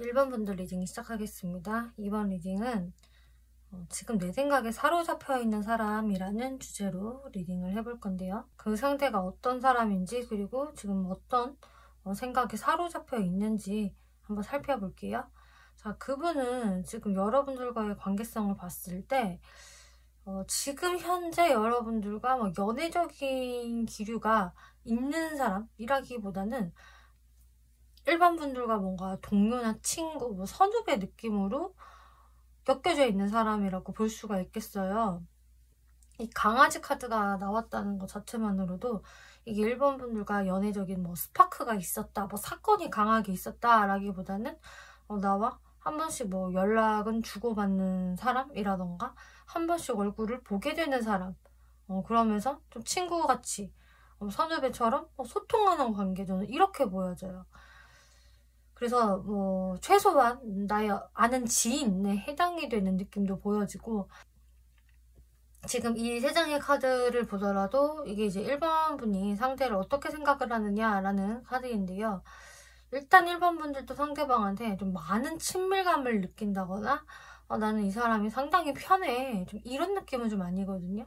1번 분들 리딩 시작하겠습니다. 이번 리딩은 지금 내 생각에 사로잡혀 있는 사람이라는 주제로 리딩을 해볼 건데요. 그 상대가 어떤 사람인지, 그리고 지금 어떤 생각에 사로잡혀 있는지 한번 살펴볼게요. 자, 그분은 지금 여러분들과의 관계성을 봤을 때 지금 현재 여러분들과 연애적인 기류가 있는 사람이라기보다는 일반 분들과 뭔가 동료나 친구, 선후배 느낌으로 엮여져 있는 사람이라고 볼 수가 있겠어요. 이 강아지 카드가 나왔다는 것 자체만으로도 이게 1번 분들과 연애적인 스파크가 있었다, 사건이 강하게 있었다 라기보다는 나와 한 번씩 연락은 주고받는 사람이라던가 한 번씩 얼굴을 보게 되는 사람, 그러면서 좀 친구같이 선후배처럼 소통하는 관계, 저는 이렇게 보여져요. 그래서 최소한 나의 아는 지인에 해당이 되는 느낌도 보여지고, 지금 이 세 장의 카드를 보더라도 이게 이제 1번 분이 상대를 어떻게 생각을 하느냐라는 카드인데요. 일단 1번 분들도 상대방한테 좀 많은 친밀감을 느낀다거나 나는 이 사람이 상당히 편해, 좀 이런 느낌은 좀 아니거든요.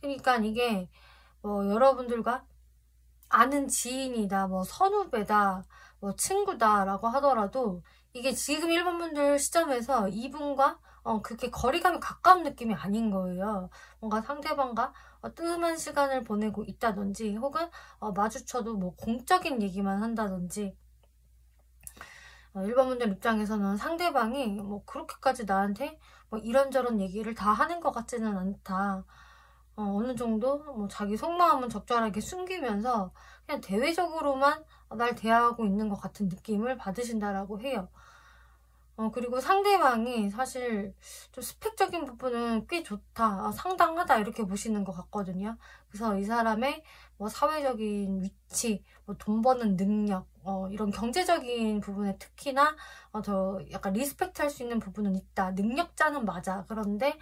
그러니까 이게 여러분들과 아는 지인이다, 선후배다, 친구다 라고 하더라도 이게 지금 1번 분들 시점에서 이분과 그렇게 거리감이 가까운 느낌이 아닌 거예요. 뭔가 상대방과 뜸한 시간을 보내고 있다든지, 혹은 마주쳐도 공적인 얘기만 한다든지, 1번 분들 입장에서는 상대방이 그렇게까지 나한테 이런저런 얘기를 다 하는 것 같지는 않다. 어느 정도 자기 속마음은 적절하게 숨기면서 그냥 대외적으로만 날 대하고 있는 것 같은 느낌을 받으신다라고 해요. 그리고 상대방이 사실 좀 스펙적인 부분은 꽤 좋다, 상당하다 이렇게 보시는 것 같거든요. 그래서 이 사람의 사회적인 위치, 돈 버는 능력, 이런 경제적인 부분에 특히나 더 약간 리스펙트 할 수 있는 부분은 있다. 능력자는 맞아. 그런데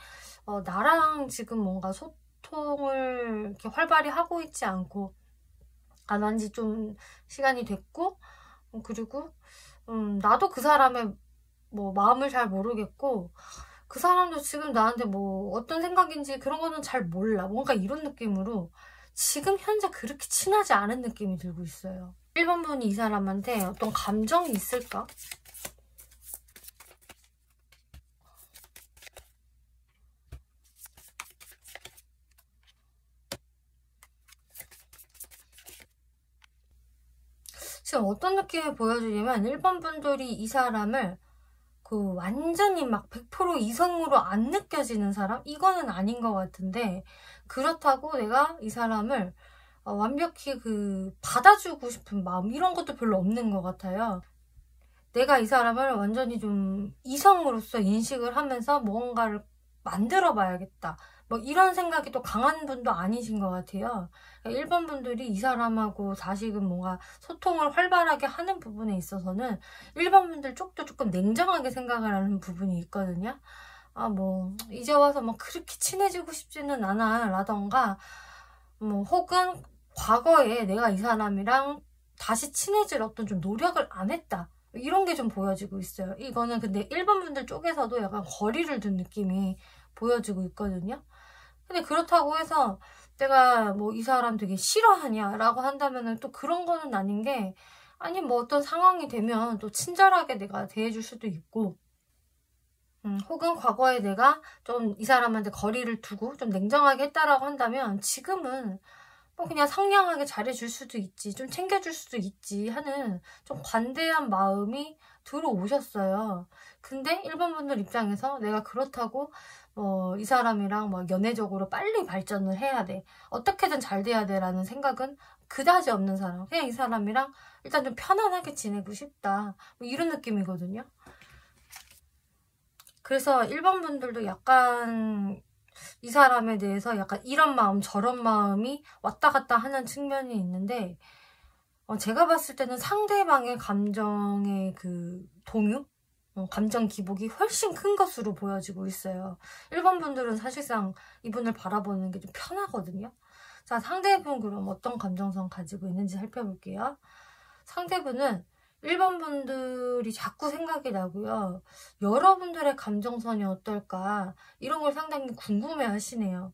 나랑 지금 뭔가 소통을 이렇게 활발히 하고 있지 않고 안 한 지 좀 시간이 됐고, 그리고 나도 그 사람의 마음을 잘 모르겠고, 그 사람도 지금 나한테 어떤 생각인지 그런 거는 잘 몰라. 뭔가 이런 느낌으로 지금 현재 그렇게 친하지 않은 느낌이 들고 있어요. 1번 분이 이 사람한테 어떤 감정이 있을까? 지금 어떤 느낌을 보여주냐면 1번 분들이 이 사람을 완전히 100% 이성으로 안 느껴지는 사람? 이거는 아닌 것 같은데, 그렇다고 내가 이 사람을 완벽히 받아주고 싶은 마음, 이런 것도 별로 없는 것 같아요. 내가 이 사람을 완전히 좀 이성으로서 인식을 하면서 뭔가를 만들어 봐야겠다, 이런 생각이 또 강한 분도 아니신 것 같아요. 1번 분들이 이 사람하고 다시금 뭔가 소통을 활발하게 하는 부분에 있어서는 1번 분들 쪽도 조금 냉정하게 생각을 하는 부분이 있거든요. 이제 와서 그렇게 친해지고 싶지는 않아 라던가, 혹은 과거에 내가 이 사람이랑 다시 친해질 어떤 좀 노력을 안 했다, 이런 게 좀 보여지고 있어요. 이거는 근데 1번 분들 쪽에서도 약간 거리를 둔 느낌이 보여지고 있거든요. 근데 그렇다고 해서 내가 이 사람 되게 싫어하냐 라고 한다면은 또 그런 거는 아닌 게, 아니 어떤 상황이 되면 또 친절하게 내가 대해줄 수도 있고, 혹은 과거에 내가 좀 이 사람한테 거리를 두고 좀 냉정하게 했다라고 한다면 지금은 그냥 상냥하게 잘해줄 수도 있지, 좀 챙겨줄 수도 있지 하는 좀 관대한 마음이 들어오셨어요. 근데 1번 분들 입장에서 내가 그렇다고 이 사람이랑 연애적으로 빨리 발전을 해야 돼, 어떻게든 잘 돼야 돼 라는 생각은 그다지 없는 사람, 그냥 이 사람이랑 일단 좀 편안하게 지내고 싶다, 이런 느낌이거든요. 그래서 1번 분들도 약간 이 사람에 대해서 약간 이런 마음 저런 마음이 왔다 갔다 하는 측면이 있는데, 제가 봤을 때는 상대방의 감정의 동요? 감정 기복이 훨씬 큰 것으로 보여지고 있어요. 1번 분들은 사실상 이분을 바라보는 게 좀 편하거든요. 자, 상대분 그럼 어떤 감정성 가지고 있는지 살펴볼게요. 상대분은 1번 분들이 자꾸 생각이 나고요. 여러분들의 감정선이 어떨까 이런 걸 상당히 궁금해 하시네요.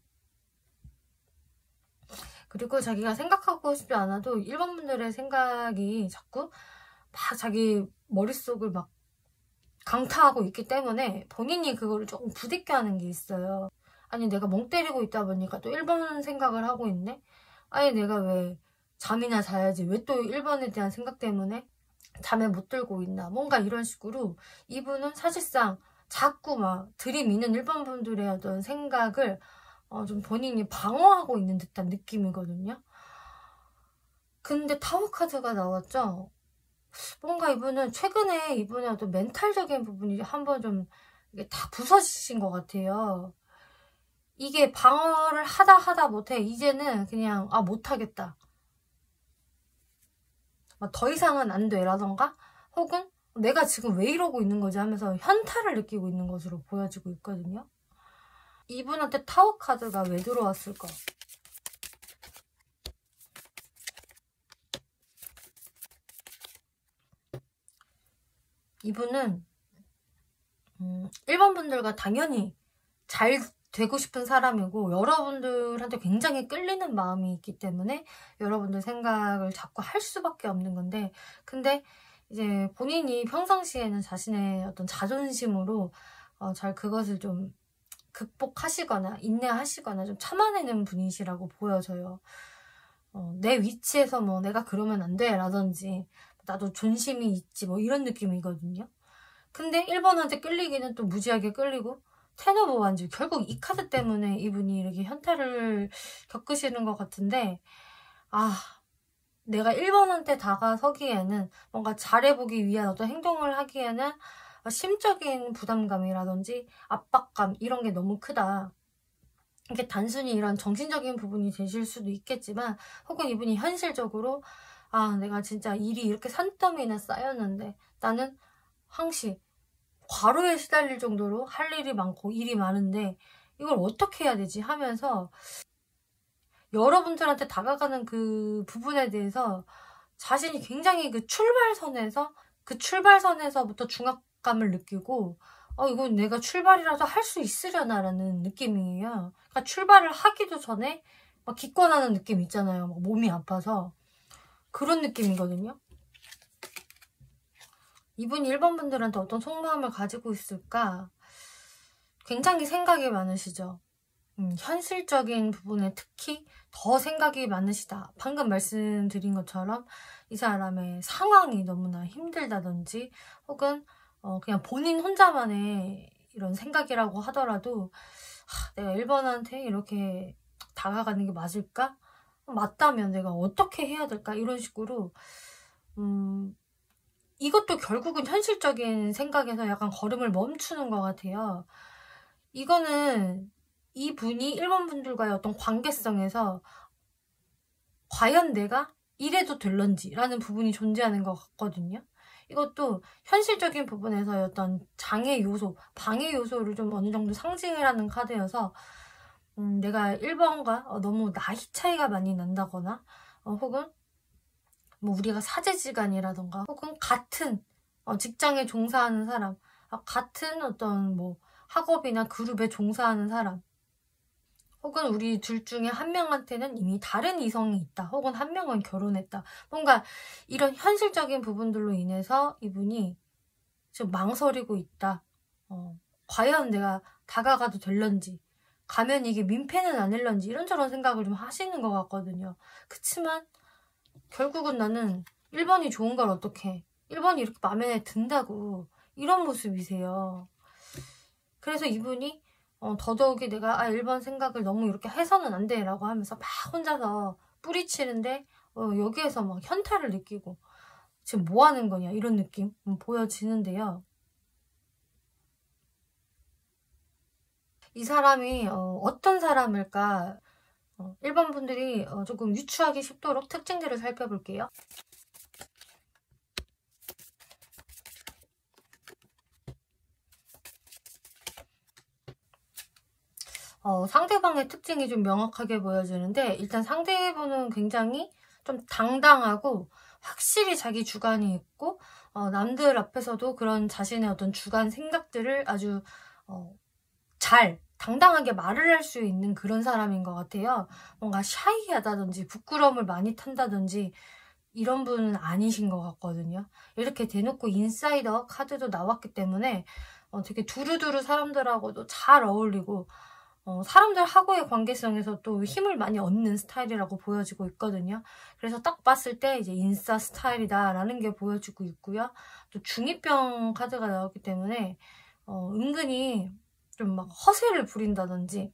그리고 자기가 생각하고 싶지 않아도 1번 분들의 생각이 자꾸 막 자기 머릿속을 막 강타하고 있기 때문에 본인이 그거를 조금 부딪혀 하는 게 있어요. 아니 내가 멍 때리고 있다 보니까 또 1번 생각을 하고 있네? 아니 내가 왜 잠이나 자야지 왜 또 1번에 대한 생각 때문에 잠에 못 들고 있나 뭔가 이런 식으로 이분은 사실상 자꾸 막 들이미는 1번 분들의 어떤 생각을 좀 본인이 방어하고 있는 듯한 느낌이거든요. 근데 타워 카드가 나왔죠. 뭔가 이분은 최근에 이분의 어떤 멘탈적인 부분이 한번 좀 이게 다 부서지신 것 같아요. 이게 방어를 하다 못해 이제는 그냥 못하겠다. 더 이상은 안 돼 라던가 혹은 내가 지금 왜 이러고 있는 거지 하면서 현타를 느끼고 있는 것으로 보여지고 있거든요. 이분한테 타워 카드가 왜 들어왔을까? 이분은 1번 분들과 당연히 잘 되고 싶은 사람이고 여러분들한테 굉장히 끌리는 마음이 있기 때문에 여러분들 생각을 자꾸 할 수밖에 없는 건데 근데 이제 본인이 평상시에는 자신의 어떤 자존심으로 잘 그것을 좀 극복하시거나 인내하시거나 좀 참아내는 분이시라고 보여져요. 내 위치에서 뭐 내가 그러면 안 돼 라든지 나도 존심이 있지 뭐 이런 느낌이거든요. 근데 1번한테 끌리기는 또 무지하게 끌리고 텐 오브 완즈 결국 이 카드 때문에 이분이 이렇게 현타를 겪으시는 것 같은데 내가 1번한테 다가서기에는 뭔가 잘해보기 위한 어떤 행동을 하기에는 심적인 부담감이라든지 압박감 이런 게 너무 크다. 이게 단순히 이런 정신적인 부분이 되실 수도 있겠지만 혹은 이분이 현실적으로 내가 진짜 일이 이렇게 산더미나 쌓였는데 나는 항시 과로에 시달릴 정도로 할 일이 많고 일이 많은데 이걸 어떻게 해야 되지 하면서 여러분들한테 다가가는 그 부분에 대해서 자신이 굉장히 그 출발선에서부터 중압감을 느끼고 이건 내가 출발이라도 할 수 있으려나 라는 느낌이에요. 그러니까 출발을 하기도 전에 막 기권하는 느낌 있잖아요. 막 몸이 아파서 그런 느낌이거든요. 이분이 1번 분들한테 어떤 속마음을 가지고 있을까? 굉장히 생각이 많으시죠. 현실적인 부분에 특히 더 생각이 많으시다. 방금 말씀드린 것처럼 이 사람의 상황이 너무나 힘들다든지 혹은 그냥 본인 혼자만의 이런 생각이라고 하더라도 내가 1번한테 이렇게 다가가는 게 맞을까? 맞다면 내가 어떻게 해야 될까? 이런 식으로 이것도 결국은 현실적인 생각에서 약간 걸음을 멈추는 것 같아요. 이거는 이분이 1번 분들과의 어떤 관계성에서 과연 내가 이래도 될런지 라는 부분이 존재하는 것 같거든요. 이것도 현실적인 부분에서의 어떤 장애 요소, 방해 요소를 좀 어느 정도 상징을 하는 카드여서 내가 1번과 너무 나이 차이가 많이 난다거나 혹은 뭐 우리가 사제지간이라던가 혹은 같은 직장에 종사하는 사람, 같은 어떤 뭐 학업이나 그룹에 종사하는 사람 혹은 우리 둘 중에 한 명한테는 이미 다른 이성이 있다 혹은 한 명은 결혼했다 뭔가 이런 현실적인 부분들로 인해서 이분이 지금 망설이고 있다. 과연 내가 다가가도 될런지 가면 이게 민폐는 아닐런지 이런저런 생각을 좀 하시는 것 같거든요. 그치만 결국은 나는 1번이 좋은 걸 어떡해. 1번이 이렇게 마음에 든다고 이런 모습이세요. 그래서 이분이 더더욱이 내가 1번 생각을 너무 이렇게 해서는 안 돼 라고 하면서 막 혼자서 뿌리치는데 여기에서 막 현타를 느끼고 지금 뭐 하는 거냐 이런 느낌 보여지는데요. 이 사람이 어떤 사람일까? 1번 분들이 조금 유추하기 쉽도록 특징들을 살펴볼게요. 상대방의 특징이 좀 명확하게 보여지는데 일단 상대분은 굉장히 좀 당당하고 확실히 자기 주관이 있고 남들 앞에서도 그런 자신의 어떤 주관 생각들을 아주 잘 당당하게 말을 할 수 있는 그런 사람인 것 같아요. 뭔가 샤이하다든지 부끄러움을 많이 탄다든지 이런 분은 아니신 것 같거든요. 이렇게 대놓고 인사이더 카드도 나왔기 때문에 되게 두루두루 사람들하고도 잘 어울리고 사람들하고의 관계성에서 또 힘을 많이 얻는 스타일이라고 보여지고 있거든요. 그래서 딱 봤을 때 이제 인싸 스타일이다라는 게 보여지고 있고요. 또 중2병 카드가 나왔기 때문에 은근히 좀 막 허세를 부린다든지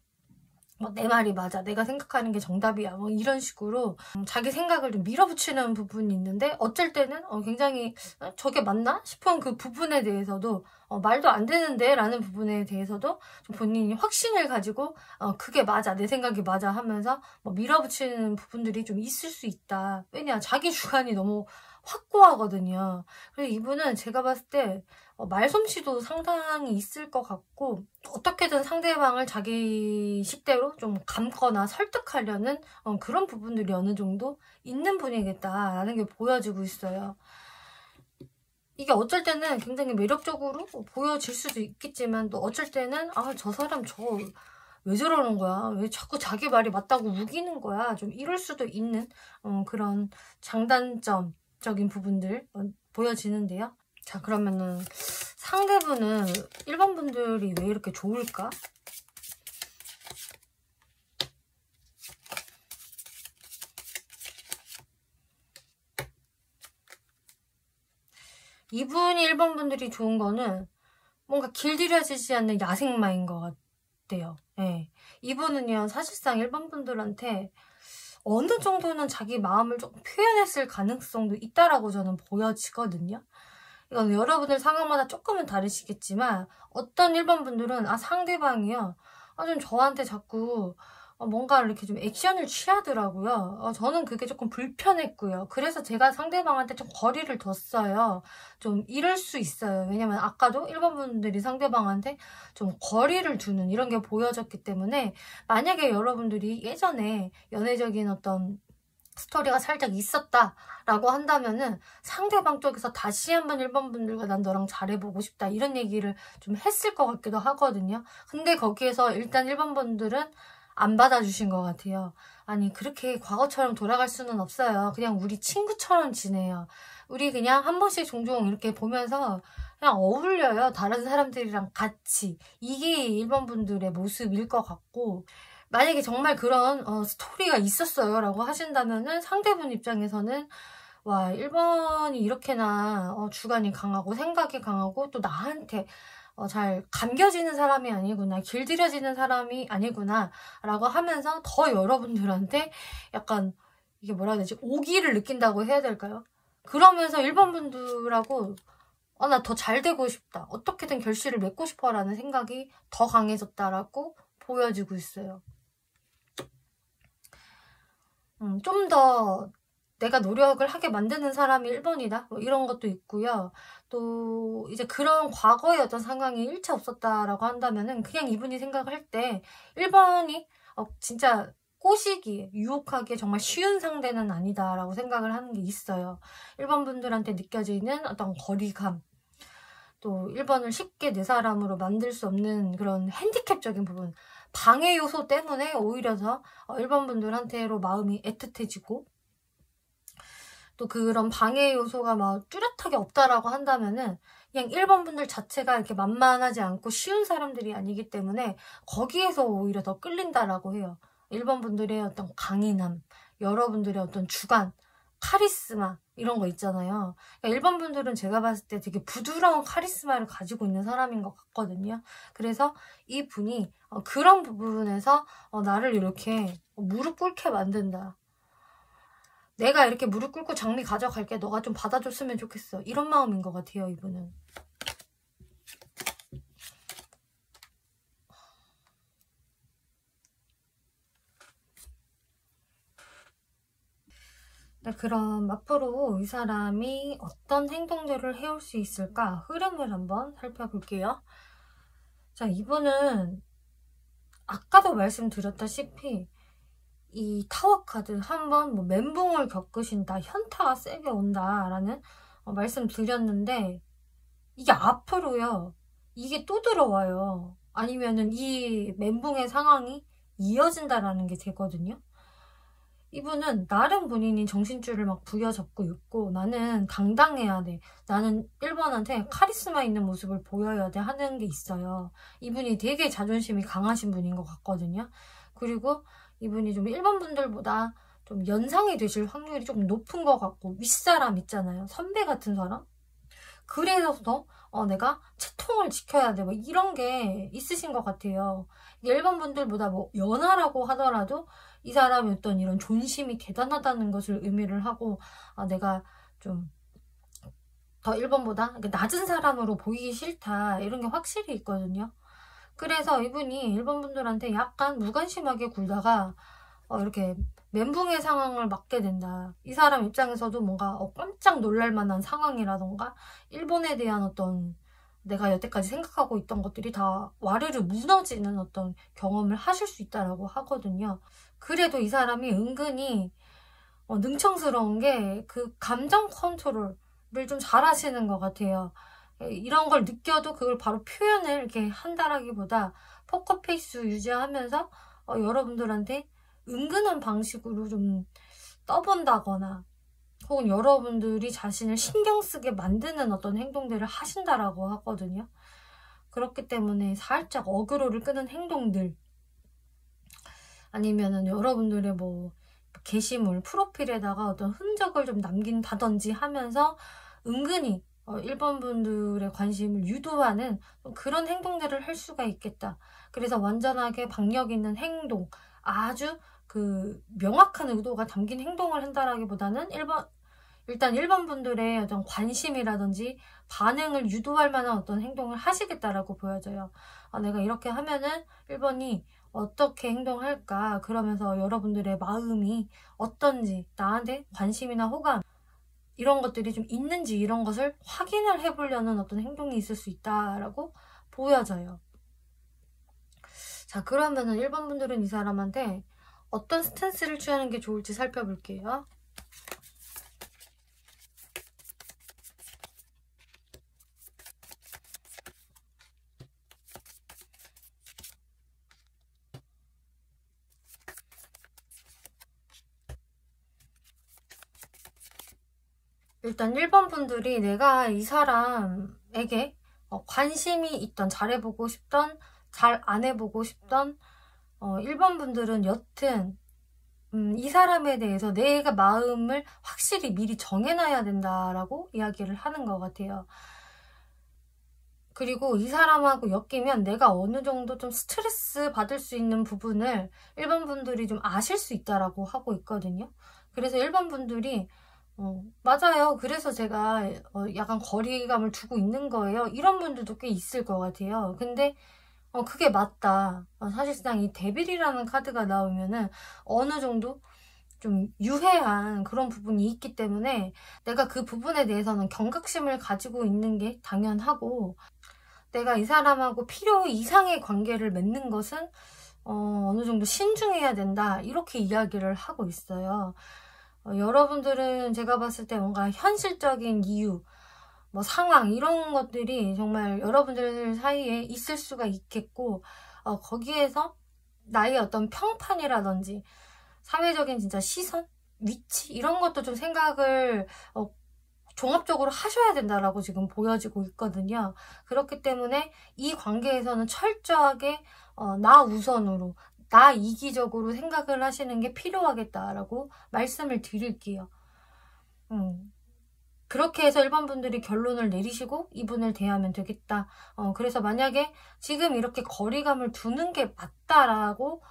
내 말이 맞아, 내가 생각하는 게 정답이야, 뭐 이런 식으로 자기 생각을 좀 밀어붙이는 부분이 있는데, 어쩔 때는 굉장히 저게 맞나 싶은 그 부분에 대해서도 말도 안 되는데 라는 부분에 대해서도 좀 본인이 확신을 가지고 그게 맞아, 내 생각이 맞아 하면서 밀어붙이는 부분들이 좀 있을 수 있다. 왜냐, 자기 주관이 너무 확고하거든요. 그래서 이분은 제가 봤을 때 말솜씨도 상당히 있을 것 같고, 어떻게든 상대방을 자기 식대로 좀 감거나 설득하려는 그런 부분들이 어느 정도 있는 분이겠다라는 게 보여지고 있어요. 이게 어쩔 때는 굉장히 매력적으로 보여질 수도 있겠지만, 또 어쩔 때는 저 사람 왜 저러는 거야? 왜 자꾸 자기 말이 맞다고 우기는 거야? 좀 이럴 수도 있는 그런 장단점적인 부분들 보여지는데요. 자, 그러면은 상대분은 1번 분들이 왜 이렇게 좋을까? 이분이 1번 분들이 좋은 거는 뭔가 길들여지지 않는 야생마인 것 같아요. 네. 이분은요, 사실상 1번 분들한테 어느 정도는 자기 마음을 좀 표현했을 가능성도 있다라고 저는 보여지거든요. 이건 여러분들 상황마다 조금은 다르시겠지만, 어떤 1번 분들은 상대방이요, 좀 저한테 자꾸 뭔가 이렇게 좀 액션을 취하더라고요. 저는 그게 조금 불편했고요. 그래서 제가 상대방한테 좀 거리를 뒀어요. 좀 이럴 수 있어요. 왜냐면 아까도 1번 분들이 상대방한테 좀 거리를 두는 이런 게 보여졌기 때문에, 만약에 여러분들이 예전에 연애적인 어떤 스토리가 살짝 있었다라고 한다면은 상대방 쪽에서 다시 한번 1번 분들과 난 너랑 잘해보고 싶다 이런 얘기를 좀 했을 것 같기도 하거든요. 근데 거기에서 일단 1번 분들은 안 받아주신 것 같아요. 아니, 그렇게 과거처럼 돌아갈 수는 없어요. 그냥 우리 친구처럼 지내요. 우리 그냥 한 번씩 종종 이렇게 보면서 그냥 어울려요. 다른 사람들이랑 같이. 이게 1번 분들의 모습일 것 같고, 만약에 정말 그런 스토리가 있었어요 라고 하신다면은 상대분 입장에서는 와, 1번이 이렇게나 주관이 강하고 생각이 강하고 또 나한테 잘 감겨지는 사람이 아니구나, 길들여지는 사람이 아니구나 라고 하면서 더 여러분들한테 약간 이게 뭐라 해야 되지, 오기를 느낀다고 해야 될까요? 그러면서 1번 분들하고 나 더 잘 되고 싶다, 어떻게든 결실을 맺고 싶어 라는 생각이 더 강해졌다라고 보여지고 있어요. 좀 더 내가 노력을 하게 만드는 사람이 1번이다 뭐 이런 것도 있고요. 또 이제 그런 과거의 어떤 상황이 일체 없었다라고 한다면은 그냥 이분이 생각을 할 때 1번이 진짜 꼬시기에 유혹하기에 정말 쉬운 상대는 아니다라고 생각을 하는 게 있어요. 1번 분들한테 느껴지는 어떤 거리감, 또 1번을 쉽게 내 사람으로 만들 수 없는 그런 핸디캡적인 부분, 방해 요소 때문에 오히려 더 1번 분들한테로 마음이 애틋해지고, 또 그런 방해 요소가 막 뚜렷하게 없다라고 한다면은 그냥 1번 분들 자체가 이렇게 만만하지 않고 쉬운 사람들이 아니기 때문에 거기에서 오히려 더 끌린다라고 해요. 1번 분들의 어떤 강인함, 여러분들의 어떤 주관, 카리스마 이런 거 있잖아요. 그러니까 1번 분들은 제가 봤을 때 되게 부드러운 카리스마를 가지고 있는 사람인 것 같거든요. 그래서 이 분이 그런 부분에서 나를 이렇게 무릎 꿇게 만든다, 내가 이렇게 무릎 꿇고 장미 가져갈게, 너가 좀 받아줬으면 좋겠어, 이런 마음인 것 같아요, 이분은. 네, 그럼 앞으로 이 사람이 어떤 행동들을 해올 수 있을까 흐름을 한번 살펴볼게요. 자, 이분은 아까도 말씀드렸다시피 이 타워 카드 한번 멘붕을 겪으신다, 현타가 세게 온다라는 말씀드렸는데 이게 앞으로요. 이게 또 들어와요. 아니면은 이 멘붕의 상황이 이어진다라는 게 되거든요. 이분은 나름 본인이 정신줄을 막 부여잡고 있고 나는 당당해야 돼. 나는 1번한테 카리스마 있는 모습을 보여야 돼 하는 게 있어요. 이분이 되게 자존심이 강하신 분인 것 같거든요. 그리고 이분이 좀 1번 분들보다 좀 연상이 되실 확률이 조금 높은 것 같고 윗사람 있잖아요. 선배 같은 사람? 그래서 내가 채통을 지켜야 돼. 뭐 이런 게 있으신 것 같아요. 1번 분들보다 뭐 연하라고 하더라도 이 사람의 어떤 이런 존심이 대단하다는 것을 의미를 하고 내가 좀 더 1번보다 낮은 사람으로 보이기 싫다 이런 게 확실히 있거든요. 그래서 이분이 1번 분들한테 약간 무관심하게 굴다가 이렇게 멘붕의 상황을 맞게 된다. 이 사람 입장에서도 뭔가 깜짝 놀랄 만한 상황이라던가 1번에 대한 어떤 내가 여태까지 생각하고 있던 것들이 다 와르르 무너지는 어떤 경험을 하실 수 있다라고 하거든요. 그래도 이 사람이 은근히 능청스러운 게 그 감정 컨트롤을 좀 잘하시는 것 같아요. 이런 걸 느껴도 그걸 바로 표현을 이렇게 한다라기보다 포커페이스 유지하면서 여러분들한테 은근한 방식으로 좀 떠본다거나 혹은 여러분들이 자신을 신경 쓰게 만드는 어떤 행동들을 하신다라고 하거든요. 그렇기 때문에 살짝 어그로를 끄는 행동들 아니면은 여러분들의 뭐 게시물, 프로필에다가 어떤 흔적을 좀 남긴다든지 하면서 은근히 1번 분들의 관심을 유도하는 그런 행동들을 할 수가 있겠다. 그래서 완전하게 박력 있는 행동, 아주 그 명확한 의도가 담긴 행동을 한다라기보다는 일단 1번 분들의 어떤 관심이라든지 반응을 유도할 만한 어떤 행동을 하시겠다라고 보여져요. 내가 이렇게 하면은 1번이 어떻게 행동할까? 그러면서 여러분들의 마음이 어떤지, 나한테 관심이나 호감, 이런 것들이 좀 있는지 이런 것을 확인을 해보려는 어떤 행동이 있을 수 있다라고 보여져요. 자, 그러면은 1번 분들은 이 사람한테 어떤 스탠스를 취하는 게 좋을지 살펴볼게요. 일단 1번 분들이 내가 이 사람에게 관심이 있던, 잘해보고 싶던, 잘 안 해보고 싶던 1번 분들은 여튼 이 사람에 대해서 내가 마음을 확실히 미리 정해놔야 된다라고 이야기를 하는 것 같아요. 그리고 이 사람하고 엮이면 내가 어느 정도 좀 스트레스 받을 수 있는 부분을 1번 분들이 좀 아실 수 있다라고 하고 있거든요. 그래서 1번 분들이 맞아요. 그래서 제가 약간 거리감을 두고 있는 거예요. 이런 분들도 꽤 있을 것 같아요. 근데 그게 맞다. 사실상 이 데빌이라는 카드가 나오면은 어느 정도 좀 유해한 그런 부분이 있기 때문에 내가 그 부분에 대해서는 경각심을 가지고 있는 게 당연하고, 내가 이 사람하고 필요 이상의 관계를 맺는 것은 어느 정도 신중해야 된다. 이렇게 이야기를 하고 있어요. 여러분들은 제가 봤을 때 뭔가 현실적인 이유, 뭐 상황 이런 것들이 정말 여러분들 사이에 있을 수가 있겠고 거기에서 나의 어떤 평판이라든지 사회적인 진짜 시선, 위치 이런 것도 좀 생각을 종합적으로 하셔야 된다라고 지금 보여지고 있거든요. 그렇기 때문에 이 관계에서는 철저하게 나 우선으로, 나 이기적으로 생각을 하시는 게 필요하겠다라고 말씀을 드릴게요. 그렇게 해서 1번 분들이 결론을 내리시고 이분을 대하면 되겠다. 그래서 만약에 지금 이렇게 거리감을 두는 게 맞다라고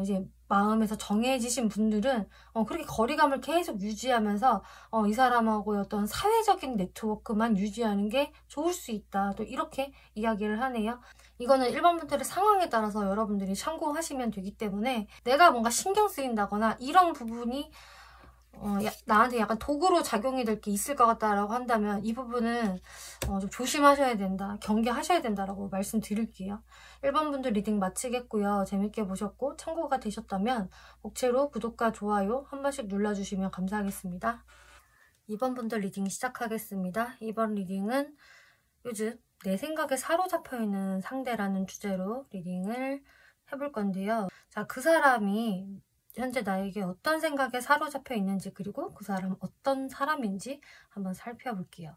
이제 마음에서 정해지신 분들은 그렇게 거리감을 계속 유지하면서 이 사람하고의 어떤 사회적인 네트워크만 유지하는 게 좋을 수 있다. 또 이렇게 이야기를 하네요. 이거는 1번 분들의 상황에 따라서 여러분들이 참고하시면 되기 때문에 내가 뭔가 신경 쓰인다거나 이런 부분이 나한테 약간 도구로 작용이 될 게 있을 것 같다라고 한다면 이 부분은 좀 조심하셔야 된다, 경계하셔야 된다라고 말씀드릴게요. 1번 분들 리딩 마치겠고요. 재밌게 보셨고 참고가 되셨다면 목채로 구독과 좋아요 한 번씩 눌러주시면 감사하겠습니다. 2번 분들 리딩 시작하겠습니다. 이번 리딩은 요즘 내 생각에 사로잡혀 있는 상대라는 주제로 리딩을 해볼 건데요. 자, 그 사람이 현재 나에게 어떤 생각에 사로잡혀 있는지, 그리고 그 사람 어떤 사람인지 한번 살펴볼게요.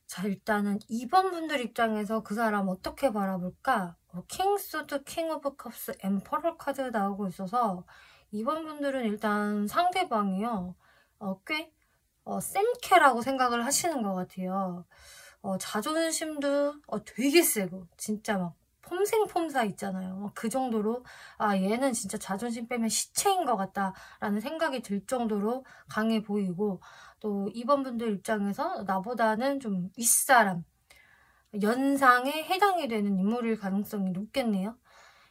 자, 일단은 2번 분들 입장에서 그 사람 어떻게 바라볼까? 킹 소드, 킹 오브 컵스, 엠퍼럴 카드 나오고 있어서 2번 분들은 일단 상대방이요, 꽤 센캐라고 생각을 하시는 것 같아요. 자존심도 되게 세고, 진짜 막 폼생폼사 있잖아요. 그 정도로 얘는 진짜 자존심 빼면 시체인 것 같다 라는 생각이 들 정도로 강해 보이고, 또 2번 분들 입장에서 나보다는 좀 윗사람, 연상에 해당이 되는 인물일 가능성이 높겠네요.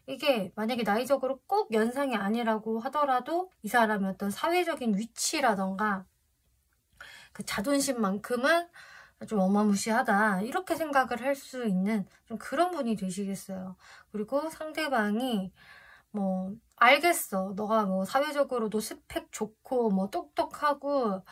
이게 만약에 나이적으로 꼭 연상이 아니라고 하더라도 이 사람의 어떤 사회적인 위치라던가 그 자존심만큼은 좀 어마무시하다, 이렇게 생각을 할 수 있는 좀 그런 분이 되시겠어요. 그리고 상대방이 뭐 알겠어, 너가 뭐 사회적으로도 스펙 좋고 뭐 똑똑하고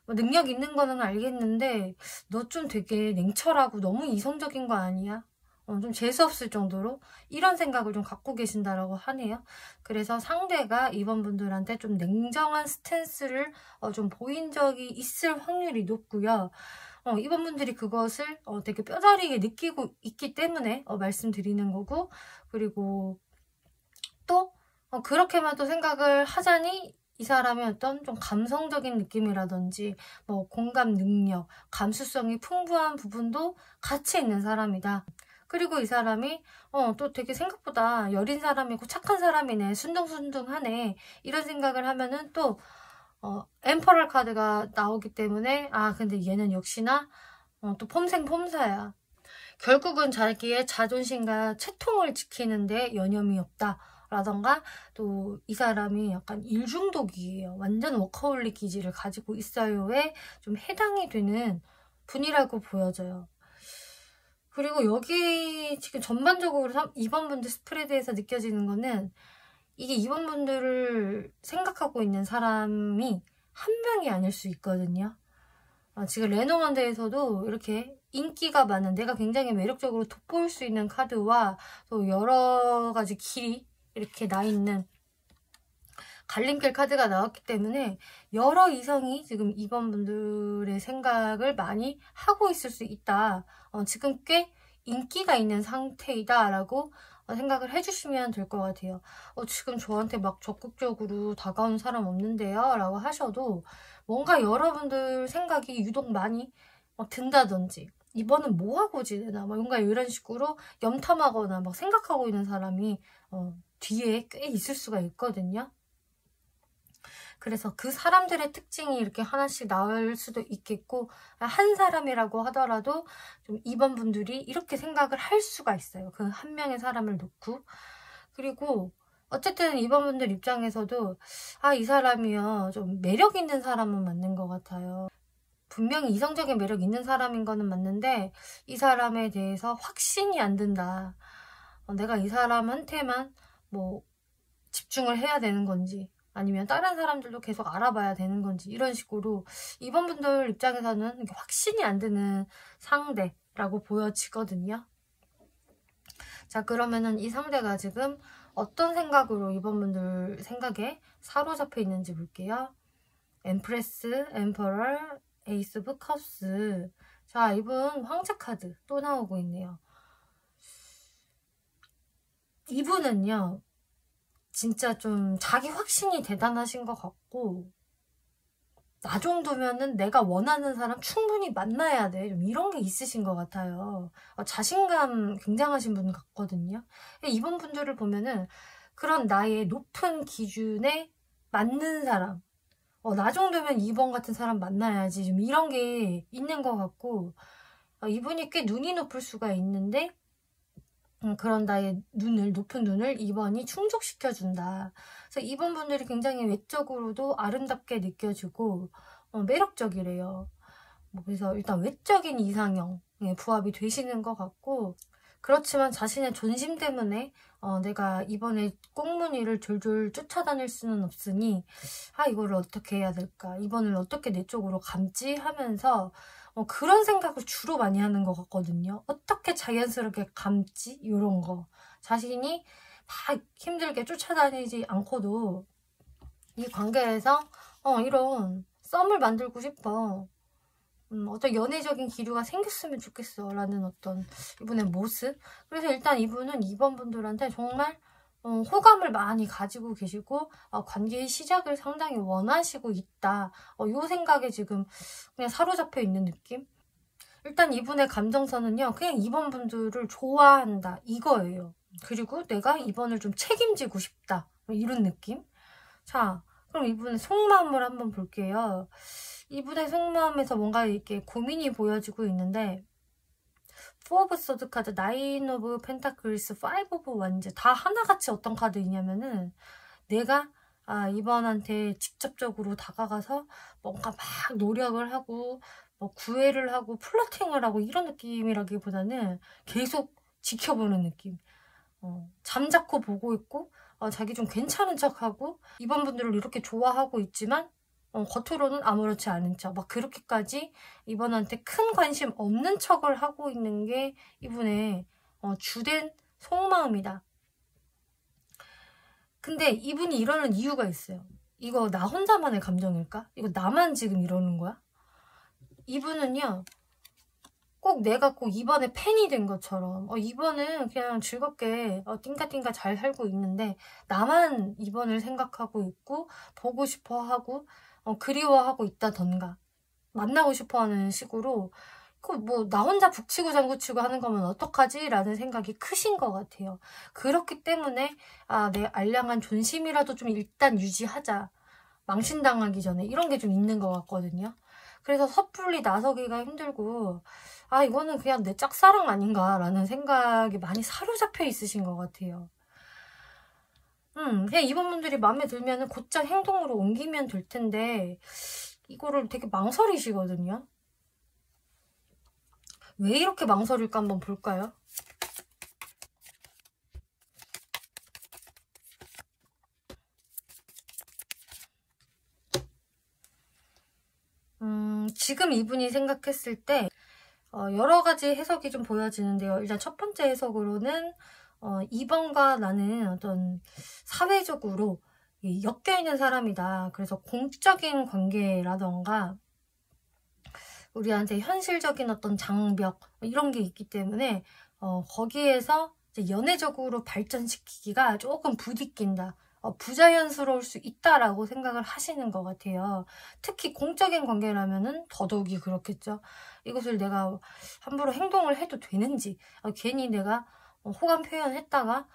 뭐 능력 있는 거는 알겠는데 너 좀 되게 냉철하고 너무 이성적인 거 아니야? 좀 재수없을 정도로 이런 생각을 좀 갖고 계신다라고 하네요. 그래서 상대가 이번 분들한테 좀 냉정한 스탠스를 좀 보인 적이 있을 확률이 높고요. 이번 분들이 그것을 되게 뼈저리게 느끼고 있기 때문에 말씀드리는 거고, 그리고 또 그렇게만 또 생각을 하자니 이 사람의 어떤 좀 감성적인 느낌이라든지 뭐 공감 능력, 감수성이 풍부한 부분도 같이 있는 사람이다. 그리고 이 사람이 또 되게 생각보다 여린 사람이고 착한 사람이네, 순둥순둥하네, 이런 생각을 하면은 또 엠퍼럴 카드가 나오기 때문에 근데 얘는 역시나 또 폼생폼사야. 결국은 자기의 자존심과 채통을 지키는데 여념이 없다 라던가, 또 이 사람이 약간 일중독이에요. 완전 워커홀릭 기질을 가지고 있어요에 좀 해당이 되는 분이라고 보여져요. 그리고 여기 지금 전반적으로 2번 분들 스프레드에서 느껴지는 거는, 이게 2번 분들을 생각하고 있는 사람이 한 명이 아닐 수 있거든요. 지금 레노먼드에서도 이렇게 인기가 많은, 내가 굉장히 매력적으로 돋보일 수 있는 카드와 또 여러 가지 길이 이렇게 나 있는 갈림길 카드가 나왔기 때문에 여러 이성이 지금 2번 분들의 생각을 많이 하고 있을 수 있다. 지금 꽤 인기가 있는 상태이다 라고 생각을 해주시면 될 것 같아요. 지금 저한테 막 적극적으로 다가온 사람 없는데요 라고 하셔도 뭔가 여러분들 생각이 유독 많이 든다든지, 이번은 뭐하고 지내나 뭔가 이런 식으로 염탐하거나 막 생각하고 있는 사람이 뒤에 꽤 있을 수가 있거든요. 그래서 그 사람들의 특징이 이렇게 하나씩 나올 수도 있겠고, 한 사람이라고 하더라도 좀 2번 분들이 이렇게 생각을 할 수가 있어요. 그 한 명의 사람을 놓고. 그리고 어쨌든 2번 분들 입장에서도 이 사람이요, 좀 매력 있는 사람은 맞는 것 같아요. 분명히 이성적인 매력 있는 사람인 거는 맞는데 이 사람에 대해서 확신이 안 든다. 내가 이 사람한테만 뭐 집중을 해야 되는 건지, 아니면 다른 사람들도 계속 알아봐야 되는 건지, 이런 식으로 2번 분들 입장에서는 확신이 안 드는 상대라고 보여지거든요. 자, 그러면은 이 상대가 지금 어떤 생각으로 2번 분들 생각에 사로잡혀 있는지 볼게요. 엠프레스, 엠퍼럴, 에이스 오브 컵스. 자, 이분 황제 카드 또 나오고 있네요. 이분은요, 진짜 좀 자기 확신이 대단하신 것 같고, 나 정도면은 내가 원하는 사람 충분히 만나야 돼, 좀 이런 게 있으신 것 같아요. 자신감 굉장하신 분 같거든요. 이번 분들을 보면은 그런 나의 높은 기준에 맞는 사람, 나 정도면 2번 같은 사람 만나야지, 좀 이런 게 있는 것 같고, 이분이 꽤 눈이 높을 수가 있는데 그런 나의 높은 눈을 2번이 충족시켜준다. 그래서 2번 분들이 굉장히 외적으로도 아름답게 느껴지고 매력적이래요. 그래서 일단 외적인 이상형에 부합이 되시는 것 같고, 그렇지만 자신의 존심 때문에 내가 이번에 꽁무니를 졸졸 쫓아다닐 수는 없으니 이거를 어떻게 해야 될까? 이번을 어떻게 내 쪽으로 감지? 하면서 그런 생각을 주로 많이 하는 것 같거든요. 어떻게 자연스럽게 감지? 이런 거. 자신이 막 힘들게 쫓아다니지 않고도 이 관계에서 이런 썸을 만들고 싶어. 어떤 연애적인 기류가 생겼으면 좋겠어 라는 어떤 이분의 모습. 그래서 일단 이분은 2번 분들한테 정말 호감을 많이 가지고 계시고 관계의 시작을 상당히 원하시고 있다. 이 생각에 지금 그냥 사로잡혀 있는 느낌. 일단 이분의 감정선은요, 그냥 2번 분들을 좋아한다 이거예요. 그리고 내가 2번을 좀 책임지고 싶다 이런 느낌. 자, 그럼 이분의 속마음을 한번 볼게요. 이분의 속마음에서 뭔가 이렇게 고민이 보여지고 있는데, 4 오브 소드 카드, 9 오브 펜타클스, 5 오브 원즈 다 하나같이 어떤 카드이냐면은 내가 이번한테 직접적으로 다가가서 뭔가 막 노력을 하고 뭐 구애를 하고 플러팅을 하고 이런 느낌이라기보다는 계속 지켜보는 느낌. 잠자코 보고 있고 자기 좀 괜찮은 척하고 이번 분들을 이렇게 좋아하고 있지만 겉으로는 아무렇지 않은 척 막 그렇게까지 이번한테 큰 관심 없는 척을 하고 있는 게 이분의 주된 속마음이다. 근데 이분이 이러는 이유가 있어요. 이거 나 혼자만의 감정일까? 이거 나만 지금 이러는 거야? 이분은요, 꼭 내가 꼭 이번에 팬이 된 것처럼 이번은 그냥 즐겁게 띵까띵까 잘 살고 있는데 나만 이번을 생각하고 있고 보고 싶어 하고 그리워하고 있다던가 만나고 싶어 하는 식으로 뭐 나 혼자 북치고 장구치고 하는 거면 어떡하지? 라는 생각이 크신 것 같아요. 그렇기 때문에 내 알량한 존심이라도 좀 일단 유지하자. 망신당하기 전에 이런 게 좀 있는 것 같거든요. 그래서 섣불리 나서기가 힘들고 이거는 그냥 내 짝사랑 아닌가 라는 생각이 많이 사로잡혀 있으신 것 같아요. 그냥 이번 분들이 마음에 들면은 곧장 행동으로 옮기면 될 텐데 이거를 되게 망설이시거든요. 왜 이렇게 망설일까 한번 볼까요? 지금 이분이 생각했을 때 여러 가지 해석이 좀 보여지는데요. 일단 첫 번째 해석으로는 2번과 나는 어떤 사회적으로 엮여있는 사람이다. 그래서 공적인 관계라던가 우리한테 현실적인 어떤 장벽 이런 게 있기 때문에 거기에서 이제 연애적으로 발전시키기가 조금 부딪힌다. 부자연스러울 수 있다라고 생각을 하시는 것 같아요. 특히 공적인 관계라면은 더더욱이 그렇겠죠. 이것을 내가 함부로 행동을 해도 되는지, 괜히 내가 호감 표현했다가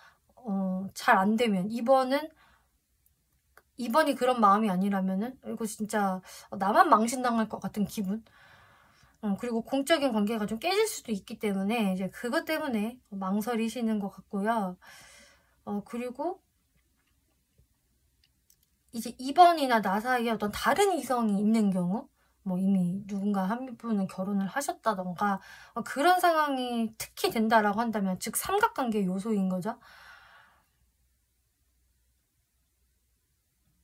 잘 안 되면 이번이 그런 마음이 아니라면은 이거 진짜 나만 망신당할 것 같은 기분. 그리고 공적인 관계가 좀 깨질 수도 있기 때문에 이제 그것 때문에 망설이시는 것 같고요. 그리고 이제 2번이나 나 사이에 어떤 다른 이성이 있는 경우, 뭐 이미 누군가 한 분은 결혼을 하셨다던가 그런 상황이 특히 된다라고 한다면 즉 삼각관계 요소인 거죠.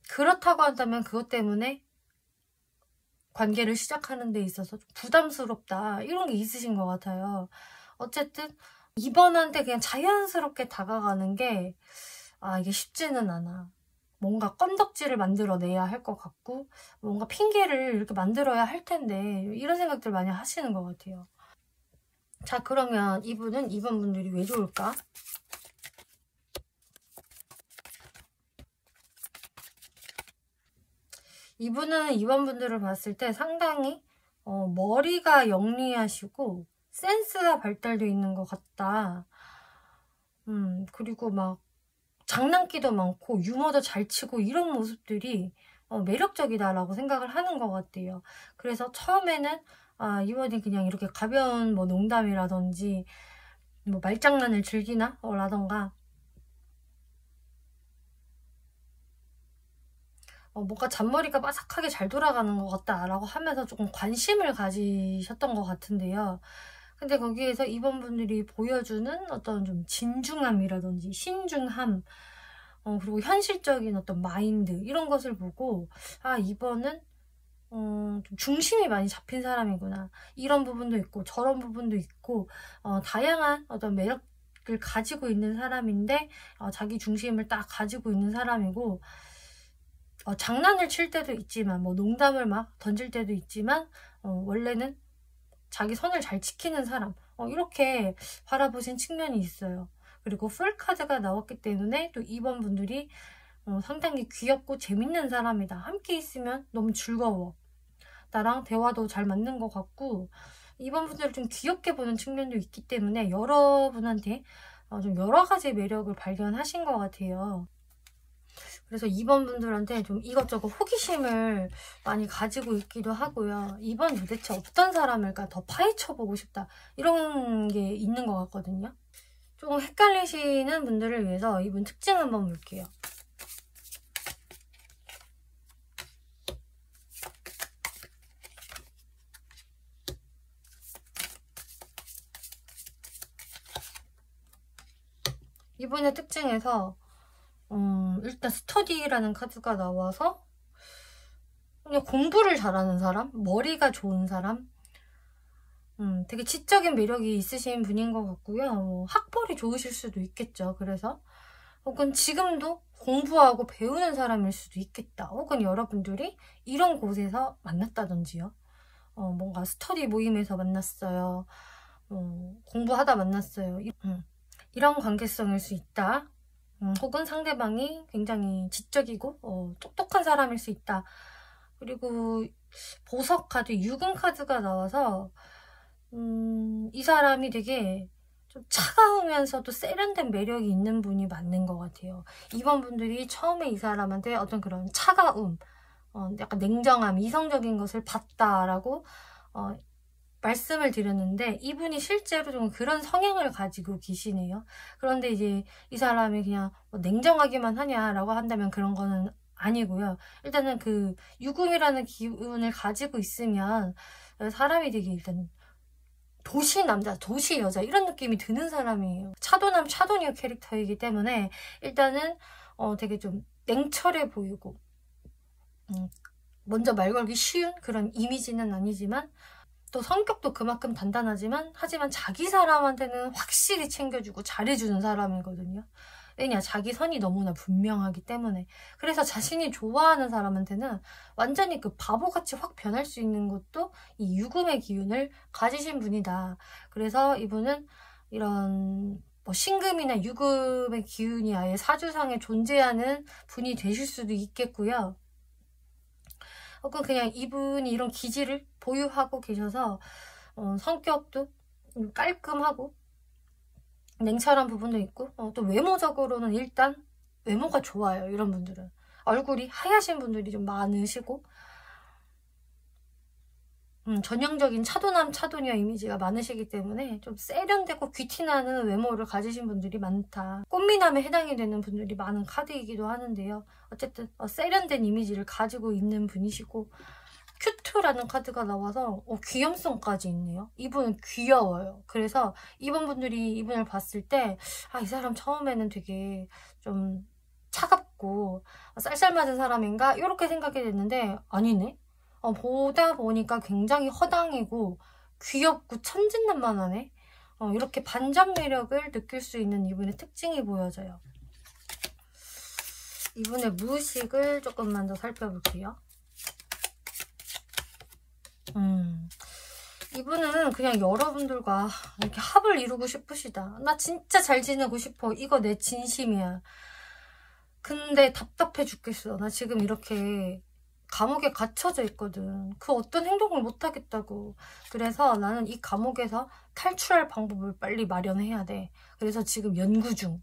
그렇다고 한다면 그것 때문에 관계를 시작하는 데 있어서 좀 부담스럽다 이런 게 있으신 것 같아요. 어쨌든 2번한테 그냥 자연스럽게 다가가는 게 이게 쉽지는 않아. 뭔가 껌덕지를 만들어내야 할 것 같고 뭔가 핑계를 이렇게 만들어야 할 텐데 이런 생각들 많이 하시는 것 같아요. 자, 그러면 이분은 2번 분들이 왜 좋을까? 이분은 2번 분들을 봤을 때 상당히 머리가 영리하시고 센스가 발달되어 있는 것 같다. 그리고 막 장난기도 많고 유머도 잘 치고 이런 모습들이 매력적이다라고 생각을 하는 것 같아요. 그래서 처음에는 이번이 그냥 이렇게 가벼운 뭐 농담이라든지 뭐 말장난을 즐기나 라던가 뭔가 잔머리가 바삭하게 잘 돌아가는 것 같다라고 하면서 조금 관심을 가지셨던 것 같은데요. 근데 거기에서 2번 분들이 보여주는 어떤 좀 진중함이라든지 신중함, 그리고 현실적인 어떤 마인드, 이런 것을 보고, 아, 2번은 좀 중심이 많이 잡힌 사람이구나. 이런 부분도 있고 저런 부분도 있고, 다양한 어떤 매력을 가지고 있는 사람인데, 자기 중심을 딱 가지고 있는 사람이고, 장난을 칠 때도 있지만, 뭐 농담을 막 던질 때도 있지만, 원래는 자기 선을 잘 지키는 사람, 이렇게 바라보신 측면이 있어요. 그리고 풀카드가 나왔기 때문에 또 2번 분들이 상당히 귀엽고 재밌는 사람이다. 함께 있으면 너무 즐거워. 나랑 대화도 잘 맞는 것 같고, 2번 분들을 좀 귀엽게 보는 측면도 있기 때문에 여러분한테 좀 여러 가지 매력을 발견하신 것 같아요. 그래서 2번 분들한테 좀 이것저것 호기심을 많이 가지고 있기도 하고요. 2번 도대체 어떤 사람일까 더 파헤쳐보고 싶다, 이런 게 있는 것 같거든요. 조금 헷갈리시는 분들을 위해서 이분 특징 한번 볼게요. 이분의 특징에서 일단 스터디라는 카드가 나와서 그냥 공부를 잘하는 사람, 머리가 좋은 사람, 되게 지적인 매력이 있으신 분인 것 같고요. 학벌이 좋으실 수도 있겠죠. 그래서 혹은 지금도 공부하고 배우는 사람일 수도 있겠다. 혹은 여러분들이 이런 곳에서 만났다든지요. 뭔가 스터디 모임에서 만났어요. 공부하다 만났어요. 이런 관계성일 수 있다. 혹은 상대방이 굉장히 지적이고 똑똑한 사람일 수 있다. 그리고 보석 카드, 유금 카드가 나와서 이 사람이 되게 좀 차가우면서도 세련된 매력이 있는 분이 맞는 것 같아요. 2번 분들이 처음에 이 사람한테 어떤 그런 차가움, 약간 냉정함, 이성적인 것을 봤다라고 말씀을 드렸는데, 이분이 실제로 좀 그런 성향을 가지고 계시네요. 그런데 이제 이 사람이 그냥 뭐 냉정하기만 하냐라고 한다면 그런 거는 아니고요. 일단은 그 유금이라는 기운을 가지고 있으면 사람이 되게 일단 도시 남자, 도시 여자, 이런 느낌이 드는 사람이에요. 차도남, 차도녀 캐릭터이기 때문에 일단은 되게 좀 냉철해 보이고, 먼저 말 걸기 쉬운 그런 이미지는 아니지만, 또 성격도 그만큼 단단하지만, 하지만 자기 사람한테는 확실히 챙겨주고 잘해주는 사람이거든요. 왜냐, 자기 선이 너무나 분명하기 때문에. 그래서 자신이 좋아하는 사람한테는 완전히 그 바보같이 확 변할 수 있는 것도 이 유금의 기운을 가지신 분이다. 그래서 이분은 이런 뭐 신금이나 유금의 기운이 아예 사주상에 존재하는 분이 되실 수도 있겠고요. 혹은 그냥 이분이 이런 기질을 보유하고 계셔서 성격도 깔끔하고 냉철한 부분도 있고, 또 외모적으로는 일단 외모가 좋아요. 이런 분들은 얼굴이 하얗신 분들이 좀 많으시고, 전형적인 차도남 차도녀 이미지가 많으시기 때문에 좀 세련되고 귀티나는 외모를 가지신 분들이 많다. 꽃미남에 해당이 되는 분들이 많은 카드이기도 하는데요. 어쨌든 세련된 이미지를 가지고 있는 분이시고, 큐트라는 카드가 나와서 귀염성까지 있네요. 이분은 귀여워요. 그래서 이번 분들이 이분을 봤을 때, 아, 이 사람 처음에는 되게 좀 차갑고 쌀쌀맞은 사람인가? 이렇게 생각이 됐는데 아니네. 보다 보니까 굉장히 허당이고 귀엽고 천진난만하네. 이렇게 반전 매력을 느낄 수 있는 이분의 특징이 보여져요. 이분의 무의식을 조금만 더 살펴볼게요. 이분은 그냥 여러분들과 이렇게 합을 이루고 싶으시다. 나 진짜 잘 지내고 싶어. 이거 내 진심이야. 근데 답답해 죽겠어. 나 지금 이렇게 감옥에 갇혀져 있거든. 그 어떤 행동을 못 하겠다고. 그래서 나는 이 감옥에서 탈출할 방법을 빨리 마련해야 돼. 그래서 지금 연구 중.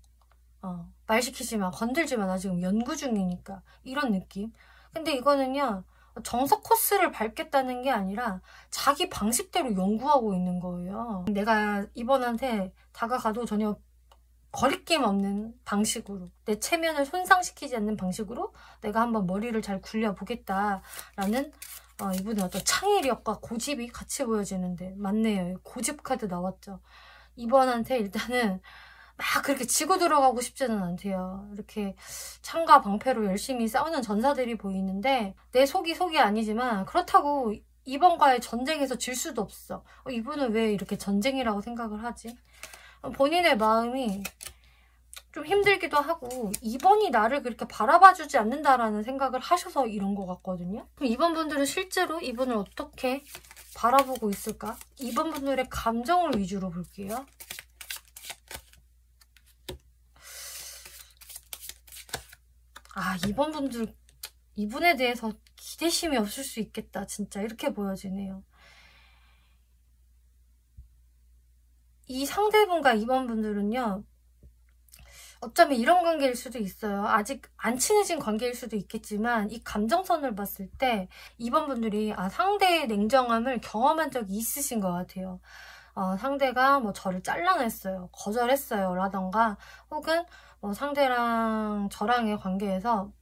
말 시키지 마, 건들지 마, 나 지금 연구 중이니까. 이런 느낌. 근데 이거는요, 정석 코스를 밟겠다는 게 아니라 자기 방식대로 연구하고 있는 거예요. 내가 이번한테 다가가도 전혀 거리낌 없는 방식으로, 내 체면을 손상시키지 않는 방식으로 내가 한번 머리를 잘 굴려보겠다라는 이분의 어떤 창의력과 고집이 같이 보여지는데 맞네요. 고집 카드 나왔죠. 이번한테 일단은 막 그렇게 지고 들어가고 싶지는 않대요. 이렇게 창과 방패로 열심히 싸우는 전사들이 보이는데 내 속이 아니지만 그렇다고 이번과의 전쟁에서 질 수도 없어. 이분은 왜 이렇게 전쟁이라고 생각을 하지? 본인의 마음이 좀 힘들기도 하고 이번이 나를 그렇게 바라봐주지 않는다라는 생각을 하셔서 이런 것 같거든요. 그럼 이번 분들은 실제로 이분을 어떻게 바라보고 있을까? 이번 분들의 감정을 위주로 볼게요. 이번 분들 이분에 대해서 기대심이 없을 수 있겠다. 진짜 이렇게 보여지네요. 이 상대분과 이번 분들은요. 어쩌면 이런 관계일 수도 있어요. 아직 안 친해진 관계일 수도 있겠지만 이 감정선을 봤을 때 이번 분들이 상대의 냉정함을 경험한 적이 있으신 것 같아요. 상대가 뭐 저를 잘라냈어요. 거절했어요. 라던가 혹은 상대랑 저랑의 관계에서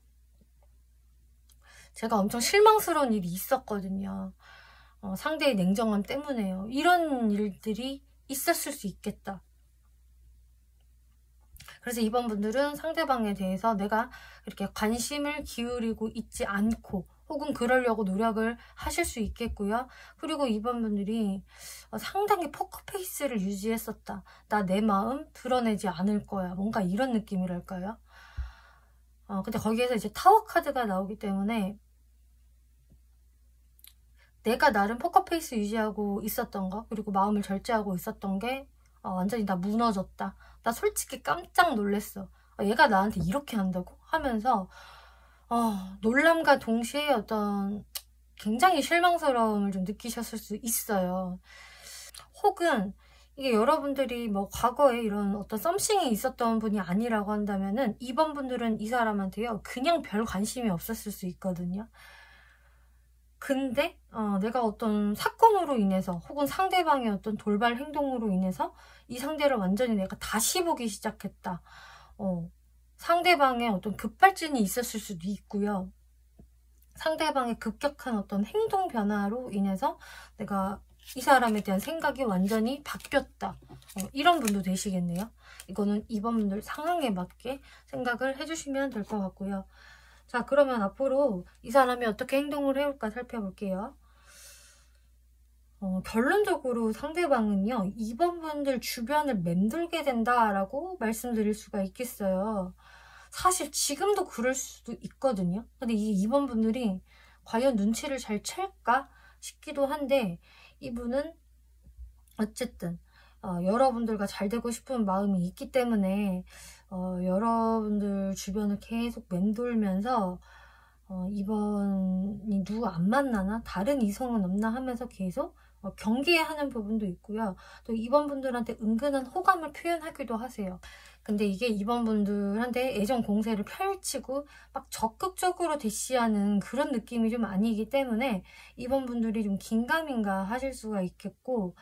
제가 엄청 실망스러운 일이 있었거든요. 상대의 냉정함 때문에요. 이런 일들이 있었을 수 있겠다. 그래서 이번 분들은 상대방에 대해서 내가 이렇게 관심을 기울이고 있지 않고 혹은 그러려고 노력을 하실 수 있겠고요. 그리고 이번 분들이 상당히 포커페이스를 유지했었다. 나 내 마음 드러내지 않을 거야. 뭔가 이런 느낌이랄까요? 근데 거기에서 이제 타워 카드가 나오기 때문에 내가 나름 포커페이스 유지하고 있었던 거 그리고 마음을 절제하고 있었던 게 완전히 다 무너졌다. 나 솔직히 깜짝 놀랐어. 얘가 나한테 이렇게 한다고? 하면서 놀람과 동시에 어떤 굉장히 실망스러움을 좀 느끼셨을 수 있어요. 혹은 이게 여러분들이 뭐 과거에 이런 어떤 썸씽이 있었던 분이 아니라고 한다면은 이번 분들은 이 사람한테요 그냥 별 관심이 없었을 수 있거든요. 근데 내가 어떤 사건으로 인해서 혹은 상대방의 어떤 돌발 행동으로 인해서 이 상대를 완전히 내가 다시 보기 시작했다. 상대방의 어떤 급발진이 있었을 수도 있고요. 상대방의 급격한 어떤 행동 변화로 인해서 내가 이 사람에 대한 생각이 완전히 바뀌었다. 이런 분도 되시겠네요. 이거는 이번 분들 상황에 맞게 생각을 해주시면 될 것 같고요. 자, 그러면 앞으로 이 사람이 어떻게 행동을 해올까 살펴볼게요. 결론적으로 상대방은요. 이번 분들 주변을 맴돌게 된다라고 말씀드릴 수가 있겠어요. 사실 지금도 그럴 수도 있거든요. 근데 이번 분들이 과연 눈치를 잘 챌까 싶기도 한데 이분은 어쨌든 여러분들과 잘 되고 싶은 마음이 있기 때문에 여러분들 주변을 계속 맴돌면서 이번이 누구 안 만나나? 다른 이성은 없나? 하면서 계속 경계하는 부분도 있고요. 또 이번 분들한테 은근한 호감을 표현하기도 하세요. 근데 이게 이번 분들한테 애정 공세를 펼치고 막 적극적으로 대시하는 그런 느낌이 좀 아니기 때문에 이번 분들이 좀 긴가민가 하실 수가 있겠고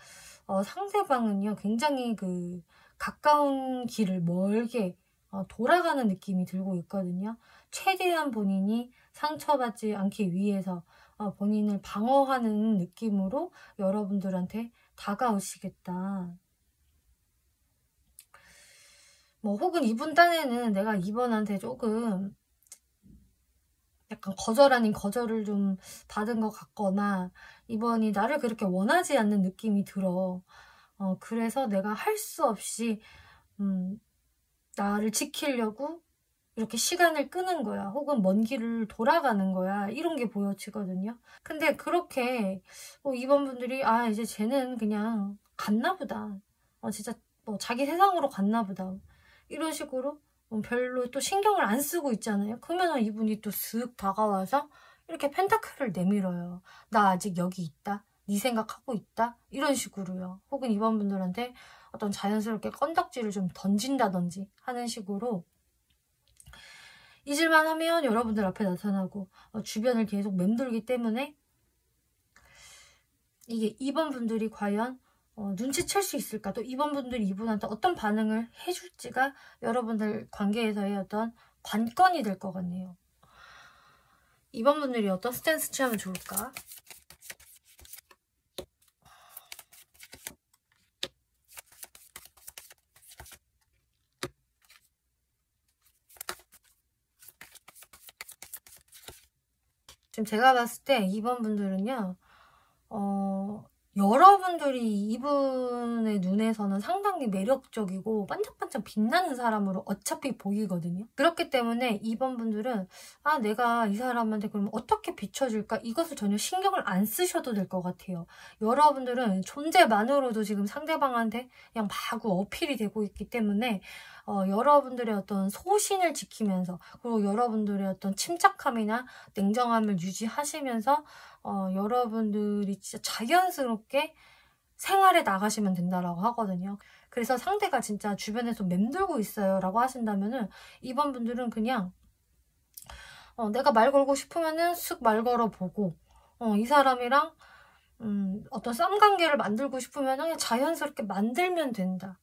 상대방은요 굉장히 그 가까운 길을 멀게 돌아가는 느낌이 들고 있거든요. 최대한 본인이 상처받지 않기 위해서 본인을 방어하는 느낌으로 여러분들한테 다가오시겠다. 뭐 혹은 이분 딴에는 내가 이번한테 조금 약간 거절 아닌 거절을 좀 받은 것 같거나 이번이 나를 그렇게 원하지 않는 느낌이 들어. 그래서 내가 할 수 없이 나를 지키려고 이렇게 시간을 끄는 거야. 혹은 먼 길을 돌아가는 거야. 이런 게 보여지거든요. 근데 그렇게 이번 분들이 이제 쟤는 그냥 갔나 보다. 진짜 자기 세상으로 갔나 보다. 이런 식으로 별로 또 신경을 안 쓰고 있잖아요. 그러면 이분이 또 슥 다가와서 이렇게 펜타클을 내밀어요. 나 아직 여기 있다. 네 생각하고 있다. 이런 식으로요. 혹은 이번 분들한테 어떤 자연스럽게 건덕지를 좀 던진다든지 하는 식으로 잊을만 하면 여러분들 앞에 나타나고 주변을 계속 맴돌기 때문에 이게 이번 분들이 과연 눈치챌 수 있을까? 또 이번 분들이 이분한테 어떤 반응을 해줄지가 여러분들 관계에서의 어떤 관건이 될 것 같네요. 2번 분들이 어떤 스탠스 취하면 좋을까? 지금 제가 봤을 때 2번 분들은요, 여러분들이 이분의 눈에서는 상당히 매력적이고 반짝반짝 빛나는 사람으로 어차피 보이거든요. 그렇기 때문에 2번 분들은 내가 이 사람한테 그럼 어떻게 비춰줄까? 이것을 전혀 신경을 안 쓰셔도 될 것 같아요. 여러분들은 존재만으로도 지금 상대방한테 그냥 마구 어필이 되고 있기 때문에 여러분들의 어떤 소신을 지키면서, 그리고 여러분들의 어떤 침착함이나 냉정함을 유지하시면서 여러분들이 진짜 자연스럽게 생활에 나가시면 된다라고 하거든요. 그래서 상대가 진짜 주변에서 맴돌고 있어요 라고 하신다면은 2번 분들은 그냥 내가 말 걸고 싶으면은 쓱 말 걸어보고 이 사람이랑 어떤 썸관계를 만들고 싶으면 그냥 자연스럽게 만들면 된다.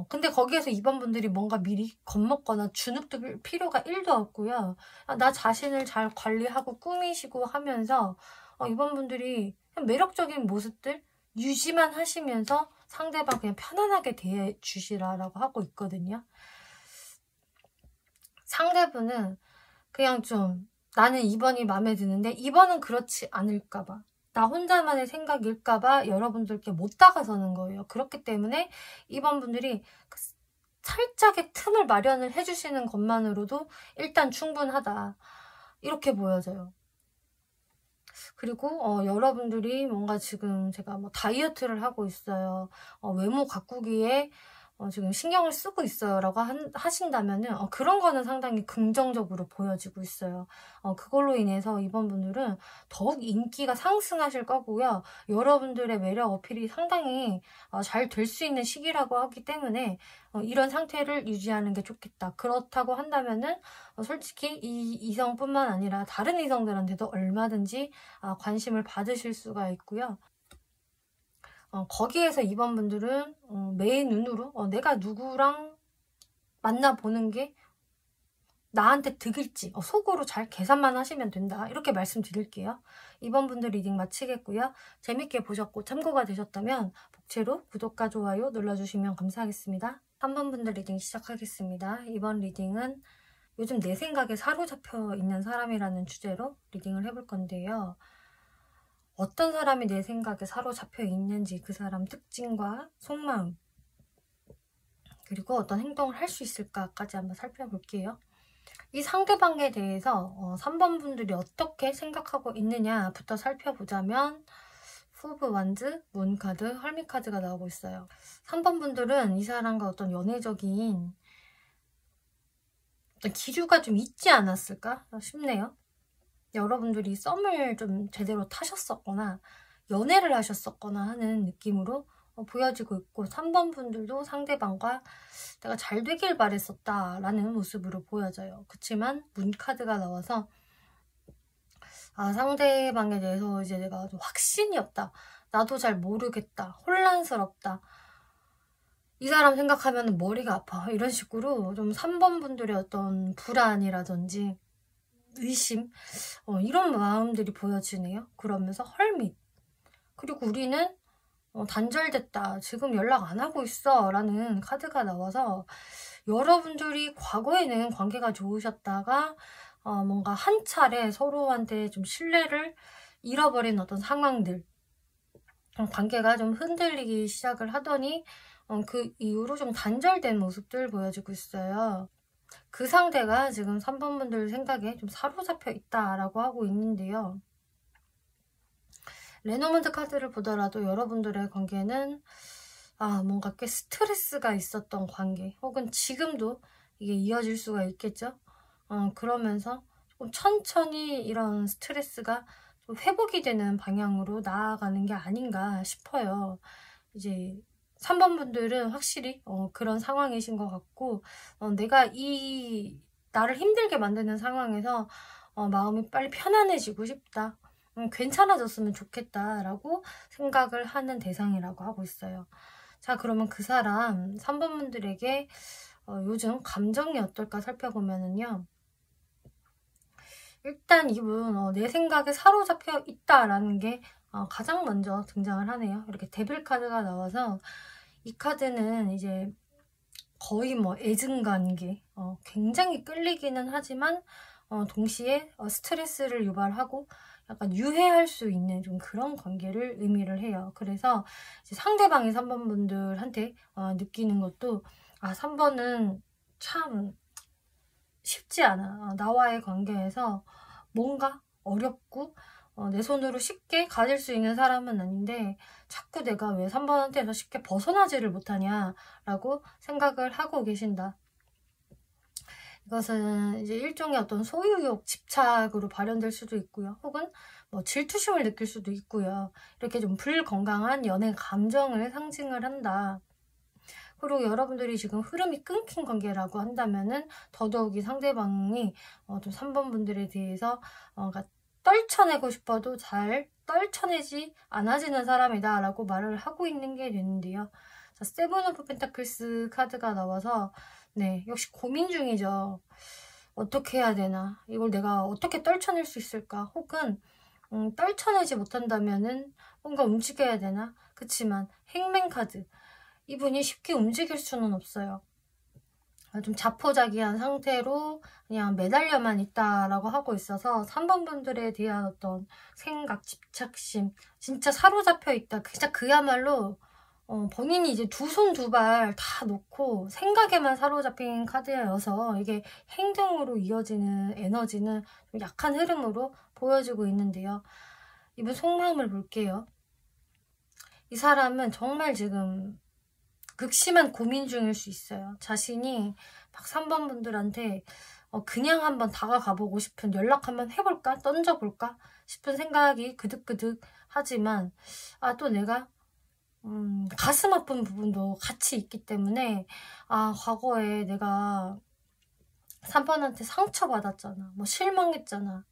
근데 거기에서 2번 분들이 뭔가 미리 겁먹거나 주눅들 필요가 1도 없고요. 나 자신을 잘 관리하고 꾸미시고 하면서 2번 분들이 매력적인 모습들 유지만 하시면서 상대방 그냥 편안하게 대해주시라라고 하고 있거든요. 상대분은 그냥 좀 나는 2번이 마음에 드는데 2번은 그렇지 않을까봐, 나 혼자만의 생각일까봐 여러분들께 못 다가서는 거예요. 그렇기 때문에 2번 분들이 살짝의 틈을 마련을 해주시는 것만으로도 일단 충분하다, 이렇게 보여져요. 그리고 여러분들이 뭔가 지금 제가 뭐 다이어트를 하고 있어요, 외모 가꾸기에 지금 신경을 쓰고 있어요 라고 하신다면은 그런 거는 상당히 긍정적으로 보여지고 있어요. 그걸로 인해서 2번 분들은 더욱 인기가 상승하실 거고요. 여러분들의 매력 어필이 상당히 잘 될 수 있는 시기라고 하기 때문에 이런 상태를 유지하는 게 좋겠다. 그렇다고 한다면은 솔직히 이 이성뿐만 아니라 다른 이성들한테도 얼마든지 관심을 받으실 수가 있고요. 거기에서 2번 분들은 매 눈으로 내가 누구랑 만나보는 게 나한테 득일지 속으로 잘 계산만 하시면 된다, 이렇게 말씀드릴게요. 2번 분들 리딩 마치겠고요. 재밌게 보셨고 참고가 되셨다면 복채로 구독과 좋아요 눌러주시면 감사하겠습니다. 3번 분들 리딩 시작하겠습니다. 이번 리딩은 요즘 내 생각에 사로잡혀 있는 사람이라는 주제로 리딩을 해볼 건데요. 어떤 사람이 내 생각에 사로잡혀 있는지, 그 사람 특징과 속마음, 그리고 어떤 행동을 할 수 있을까까지 한번 살펴볼게요. 이 상대방에 대해서 3번 분들이 어떻게 생각하고 있느냐부터 살펴보자면 후브 완즈, 문카드, 헐미카드가 나오고 있어요. 3번 분들은 이 사람과 어떤 연애적인 어떤 기류가 좀 있지 않았을까 싶네요. 여러분들이 썸을 좀 제대로 타셨었거나 연애를 하셨었거나 하는 느낌으로 보여지고 있고, 3번 분들도 상대방과 내가 잘 되길 바랬었다 라는 모습으로 보여져요. 그치만 문카드가 나와서 상대방에 대해서 이제 내가 좀 확신이 없다, 나도 잘 모르겠다, 혼란스럽다, 이 사람 생각하면 머리가 아파, 이런 식으로 좀 3번 분들의 어떤 불안이라든지 의심, 이런 마음들이 보여지네요. 그러면서 헐밋, 그리고 우리는 단절됐다, 지금 연락 안 하고 있어 라는 카드가 나와서 여러분들이 과거에는 관계가 좋으셨다가 뭔가 한 차례 서로한테 좀 신뢰를 잃어버린 어떤 상황들, 관계가 좀 흔들리기 시작을 하더니 그 이후로 좀 단절된 모습들 보여지고 있어요. 그 상대가 지금 3번 분들 생각에 좀 사로잡혀 있다라고 하고 있는데요. 레노먼트 카드를 보더라도 여러분들의 관계는 뭔가 꽤 스트레스가 있었던 관계, 혹은 지금도 이게 이어질 수가 있겠죠. 그러면서 조금 천천히 이런 스트레스가 좀 회복이 되는 방향으로 나아가는 게 아닌가 싶어요. 이제 3번 분들은 확실히 그런 상황이신 것 같고, 내가 나를 힘들게 만드는 상황에서 마음이 빨리 편안해지고 싶다, 괜찮아졌으면 좋겠다라고 생각을 하는 대상이라고 하고 있어요. 자, 그러면 그 사람 3번 분들에게 요즘 감정이 어떨까 살펴보면은요, 일단 이분 내 생각에 사로잡혀 있다라는 게 가장 먼저 등장을 하네요. 이렇게 데빌 카드가 나와서 이 카드는 이제 거의 뭐 애증관계, 굉장히 끌리기는 하지만 동시에 스트레스를 유발하고 약간 유해할 수 있는 좀 그런 관계를 의미를 해요. 그래서 이제 상대방이 3번 분들한테 느끼는 것도 3번은 참 쉽지 않아. 나와의 관계에서 뭔가 어렵고 내 손으로 쉽게 가질 수 있는 사람은 아닌데 자꾸 내가 왜 3번한테서 쉽게 벗어나지를 못하냐 라고 생각을 하고 계신다. 이것은 이제 일종의 어떤 소유욕, 집착으로 발현될 수도 있고요. 혹은 뭐 질투심을 느낄 수도 있고요. 이렇게 좀 불건강한 연애 감정을 상징을 한다. 그리고 여러분들이 지금 흐름이 끊긴 관계라고 한다면은 더더욱이 상대방이 좀 3번 분들에 대해서 그러니까 떨쳐내고 싶어도 잘 떨쳐내지 않아지는 사람이다 라고 말을 하고 있는 게 되는데요. 자, 세븐 오브 펜타클스 카드가 나와서 네, 역시 고민 중이죠. 어떻게 해야 되나? 이걸 내가 어떻게 떨쳐낼 수 있을까? 혹은 떨쳐내지 못한다면은 뭔가 움직여야 되나? 그치만 행맨 카드, 이분이 쉽게 움직일 수는 없어요. 좀 자포자기한 상태로 그냥 매달려만 있다라고 하고 있어서 3번 분들에 대한 어떤 생각, 집착심, 진짜 사로잡혀 있다. 진짜 그야말로 본인이 이제 두 손 두 발 다 놓고 생각에만 사로잡힌 카드여서 이게 행동으로 이어지는 에너지는 좀 약한 흐름으로 보여지고 있는데요. 이분 속마음을 볼게요. 이 사람은 정말 지금 극심한 고민 중일 수 있어요. 자신이 막 3번 분들한테 그냥 한번 다가가보고 싶은, 연락 한번 해볼까? 던져볼까? 싶은 생각이 그득그득 하지만 또 내가 가슴 아픈 부분도 같이 있기 때문에 과거에 내가 3번한테 상처받았잖아. 뭐 실망했잖아.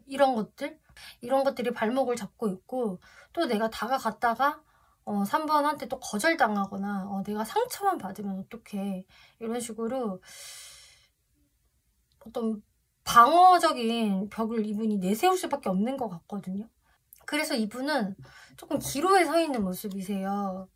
이런 것들이 발목을 잡고 있고 또 내가 다가갔다가 3번한테 또 거절당하거나 내가 상처만 받으면 어떡해. 이런 식으로 어떤 방어적인 벽을 이분이 내세울 수밖에 없는 것 같거든요. 그래서 이분은 조금 기로에 서 있는 모습이세요.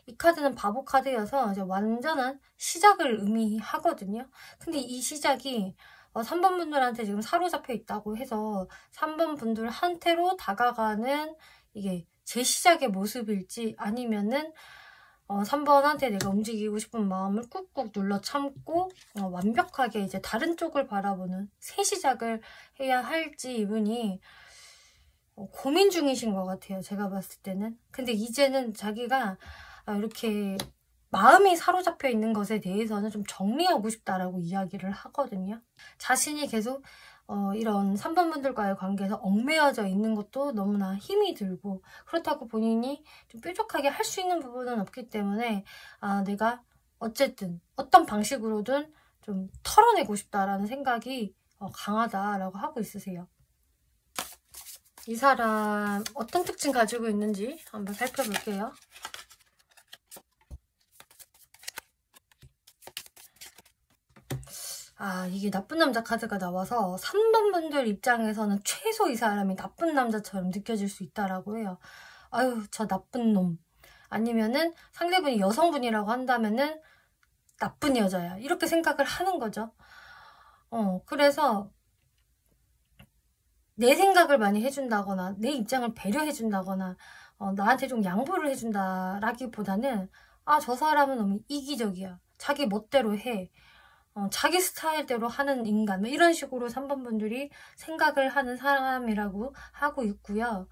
이 카드는 바보 카드여서 이제 완전한 시작을 의미하거든요. 근데 이 시작이 3번 분들한테 지금 사로잡혀 있다고 해서 3번 분들한테로 다가가는 이게 재시작의 모습일지 아니면은 3번한테 내가 움직이고 싶은 마음을 꾹꾹 눌러 참고 완벽하게 이제 다른 쪽을 바라보는 새 시작을 해야 할지 이분이 고민 중이신 것 같아요. 제가 봤을 때는. 근데 이제는 자기가 이렇게 마음이 사로잡혀 있는 것에 대해서는 좀 정리하고 싶다라고 이야기를 하거든요. 자신이 계속 이런 3번 분들과의 관계에서 얽매여져 있는 것도 너무나 힘이 들고 그렇다고 본인이 좀 뾰족하게 할 수 있는 부분은 없기 때문에 내가 어쨌든 어떤 방식으로든 좀 털어내고 싶다라는 생각이 강하다라고 하고 있으세요. 이 사람 어떤 특징 가지고 있는지 한번 살펴볼게요. 이게 나쁜 남자 카드가 나와서 3번 분들 입장에서는 최소 이 사람이 나쁜 남자처럼 느껴질 수 있다라고 해요. 아유, 저 나쁜 놈. 아니면은 상대분이 여성분이라고 한다면은 나쁜 여자야. 이렇게 생각을 하는 거죠. 그래서 내 생각을 많이 해준다거나 내 입장을 배려해준다거나 나한테 좀 양보를 해준다라기보다는 저 사람은 너무 이기적이야. 자기 멋대로 해. 자기 스타일대로 하는 인간 이런 식으로 3번 분들이 생각을 하는 사람이라고 하고 있고요.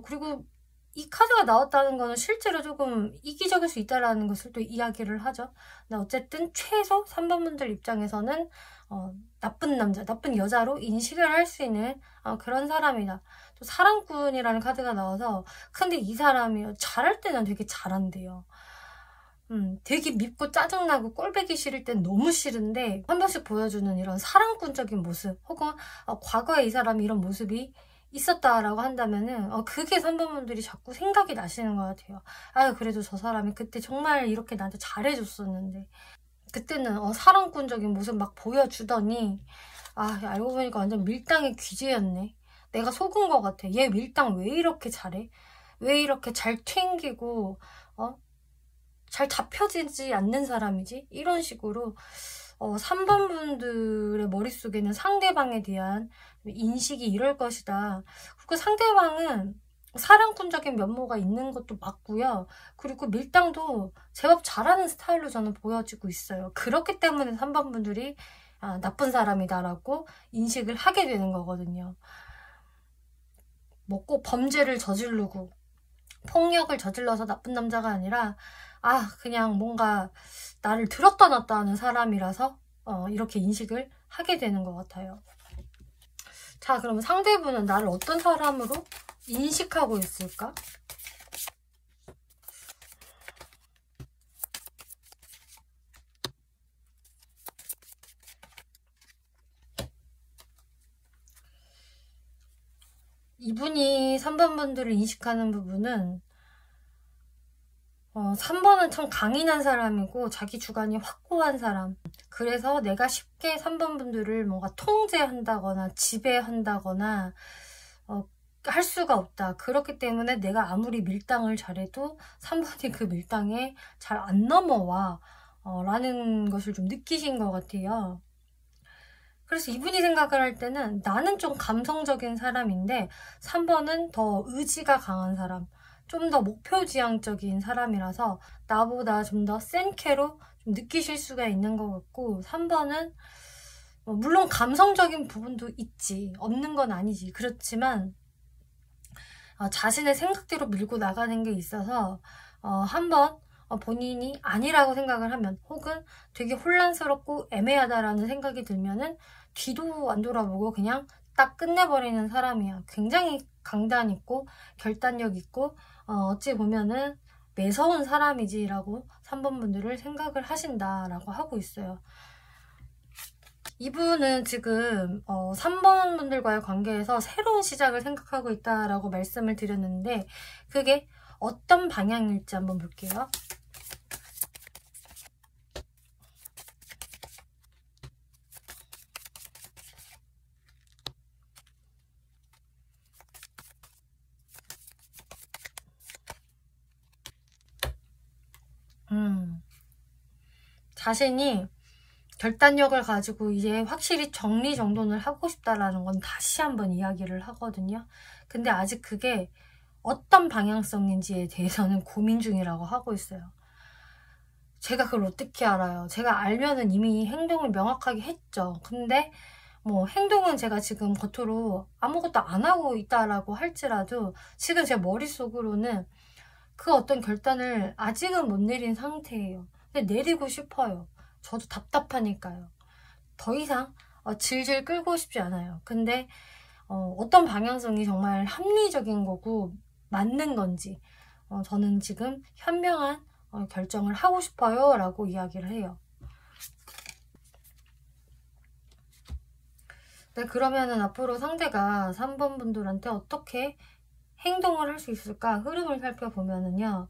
그리고 이 카드가 나왔다는 거는 실제로 조금 이기적일 수 있다는 것을 또 이야기를 하죠. 근데 어쨌든 최소 3번 분들 입장에서는 나쁜 남자, 나쁜 여자로 인식을 할 수 있는 그런 사람이다. 또 사랑꾼이라는 카드가 나와서 근데 이 사람이 잘할 때는 되게 잘한대요. 되게 밉고 짜증나고 꼴보기 싫을 땐 너무 싫은데 한 번씩 보여주는 이런 사랑꾼적인 모습 혹은 과거에 이 사람이 이런 모습이 있었다라고 한다면은 그게 3번 분들이 자꾸 생각이 나시는 것 같아요. 그래도 저 사람이 그때 정말 이렇게 나한테 잘해줬었는데 그때는 사랑꾼적인 모습 막 보여주더니 아, 알고 보니까 완전 밀당의 귀재였네. 내가 속은 것 같아. 얘 밀당 왜 이렇게 잘해? 왜 이렇게 잘 튕기고 잘 잡혀지지 않는 사람이지? 이런 식으로 3번 분들의 머릿속에는 상대방에 대한 인식이 이럴 것이다. 그리고 상대방은 사랑꾼적인 면모가 있는 것도 맞고요. 그리고 밀당도 제법 잘하는 스타일로 저는 보여지고 있어요. 그렇기 때문에 3번 분들이 나쁜 사람이다라고 인식을 하게 되는 거거든요. 뭐 꼭 범죄를 저지르고 폭력을 저질러서 나쁜 남자가 아니라 그냥 뭔가 나를 들었다 놨다 하는 사람이라서 이렇게 인식을 하게 되는 것 같아요. 자, 그럼 상대분은 나를 어떤 사람으로 인식하고 있을까? 이분이 3번 분들을 인식하는 부분은 3번은 참 강인한 사람이고 자기 주관이 확고한 사람. 그래서 내가 쉽게 3번 분들을 뭔가 통제한다거나 지배한다거나 할 수가 없다. 그렇기 때문에 내가 아무리 밀당을 잘해도 3번이 그 밀당에 잘 안 넘어와 라는 것을 좀 느끼신 것 같아요. 그래서 이분이 생각을 할 때는 나는 좀 감성적인 사람인데 3번은 더 의지가 강한 사람, 좀 더 목표지향적인 사람이라서 나보다 좀 더 센 캐로 좀 느끼실 수가 있는 것 같고 3번은 물론 감성적인 부분도 있지, 없는 건 아니지. 그렇지만 자신의 생각대로 밀고 나가는 게 있어서 한번 본인이 아니라고 생각을 하면 혹은 되게 혼란스럽고 애매하다라는 생각이 들면은 뒤도 안 돌아보고 그냥 딱 끝내버리는 사람이야. 굉장히 강단 있고 결단력 있고 어찌 보면은 매서운 사람이지라고 3번 분들을 생각을 하신다라고 하고 있어요. 이분은 지금 3번 분들과의 관계에서 새로운 시작을 생각하고 있다라고 말씀을 드렸는데 그게 어떤 방향일지 한번 볼게요. 자신이 결단력을 가지고 이제 확실히 정리정돈을 하고 싶다라는 건 다시 한번 이야기를 하거든요. 근데 아직 그게 어떤 방향성인지에 대해서는 고민 중이라고 하고 있어요. 제가 그걸 어떻게 알아요? 제가 알면은 이미 행동을 명확하게 했죠. 근데 뭐 행동은 제가 지금 겉으로 아무것도 안 하고 있다라고 할지라도 지금 제 머릿속으로는 그 어떤 결단을 아직은 못 내린 상태예요. 근데 내리고 싶어요. 저도 답답하니까요. 더 이상 질질 끌고 싶지 않아요. 근데 어떤 방향성이 정말 합리적인 거고 맞는 건지 저는 지금 현명한 결정을 하고 싶어요 라고 이야기를 해요. 네, 그러면은 앞으로 상대가 3번 분들한테 어떻게 행동을 할 수 있을까? 흐름을 살펴보면은요.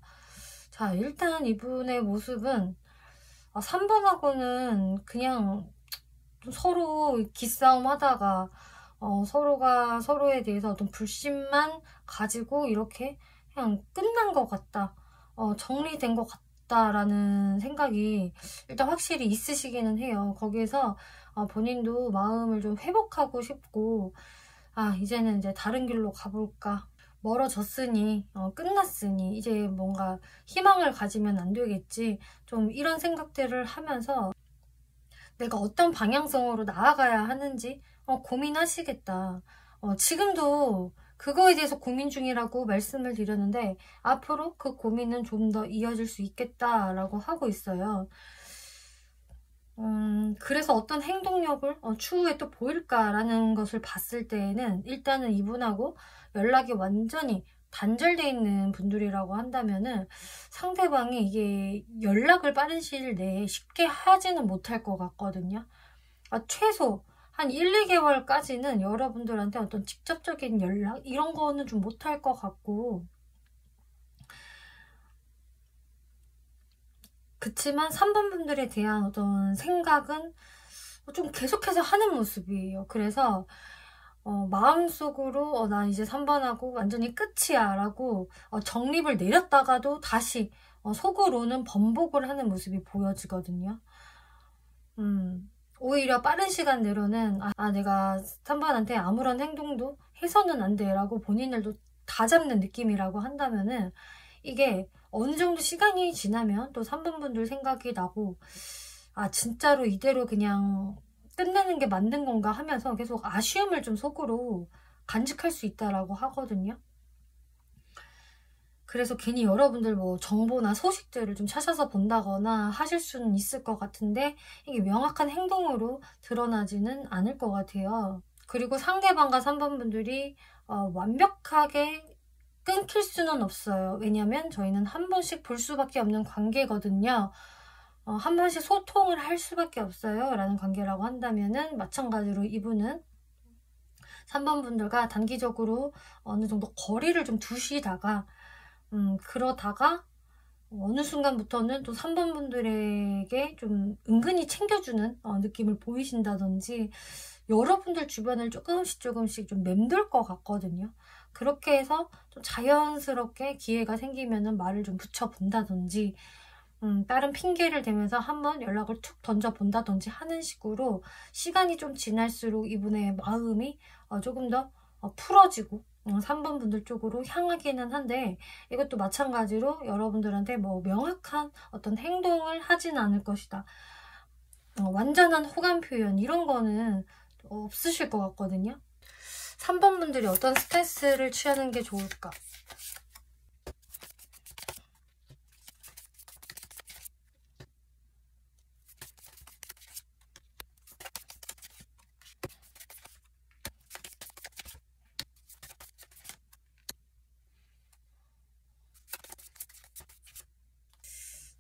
자, 일단 이분의 모습은 3번하고는 그냥 좀 서로 기싸움 하다가 서로가 서로에 대해서 어떤 불신만 가지고 이렇게 그냥 끝난 것 같다. 정리된 것 같다라는 생각이 일단 확실히 있으시기는 해요. 거기에서 본인도 마음을 좀 회복하고 싶고 이제는 이제 다른 길로 가볼까. 멀어졌으니 끝났으니 이제 뭔가 희망을 가지면 안 되겠지. 좀 이런 생각들을 하면서 내가 어떤 방향성으로 나아가야 하는지 고민하시겠다. 지금도 그거에 대해서 고민 중이라고 말씀을 드렸는데 앞으로 그 고민은 좀 더 이어질 수 있겠다라고 하고 있어요. 그래서 어떤 행동력을 추후에 또 보일까라는 것을 봤을 때에는 일단은 이분하고 연락이 완전히 단절돼 있는 분들이라고 한다면은 상대방이 이게 연락을 빠른 시일 내에 쉽게 하지는 못할 것 같거든요. 최소 한 1, 2개월까지는 여러분들한테 어떤 직접적인 연락 이런 거는 좀 못할 것 같고 그치만 3번 분들에 대한 어떤 생각은 좀 계속해서 하는 모습이에요. 그래서 마음속으로 난 이제 3번하고 완전히 끝이야 라고 정립을 내렸다가도 다시 속으로는 번복을 하는 모습이 보여지거든요. 오히려 빠른 시간 내로는 내가 3번한테 아무런 행동도 해서는 안 돼 라고 본인들도 다 잡는 느낌이라고 한다면은 이게 어느 정도 시간이 지나면 또 3번 분들 생각이 나고 진짜로 이대로 그냥 끝내는 게 맞는 건가 하면서 계속 아쉬움을 좀 속으로 간직할 수 있다라고 하거든요. 그래서 괜히 여러분들 뭐 정보나 소식들을 좀 찾아서 본다거나 하실 수는 있을 것 같은데 이게 명확한 행동으로 드러나지는 않을 것 같아요. 그리고 상대방과 3번 분들이 완벽하게 끊길 수는 없어요. 왜냐면 저희는 한 번씩 볼 수밖에 없는 관계거든요. 한 번씩 소통을 할 수밖에 없어요 라는 관계라고 한다면은 마찬가지로 이분은 3번 분들과 단기적으로 어느 정도 거리를 좀 두시다가 그러다가 어느 순간부터는 또 3번 분들에게 좀 은근히 챙겨주는 느낌을 보이신다든지 여러분들 주변을 조금씩 좀 맴돌 것 같거든요. 그렇게 해서 좀 자연스럽게 기회가 생기면은 말을 좀 붙여본다든지 다른 핑계를 대면서 한번 연락을 툭 던져본다든지 하는 식으로 시간이 좀 지날수록 이분의 마음이 조금 더 풀어지고 3번 분들 쪽으로 향하기는 한데 이것도 마찬가지로 여러분들한테 뭐 명확한 어떤 행동을 하진 않을 것이다. 완전한 호감 표현 이런 거는 없으실 것 같거든요. 3번 분들이 어떤 스탠스를 취하는 게 좋을까?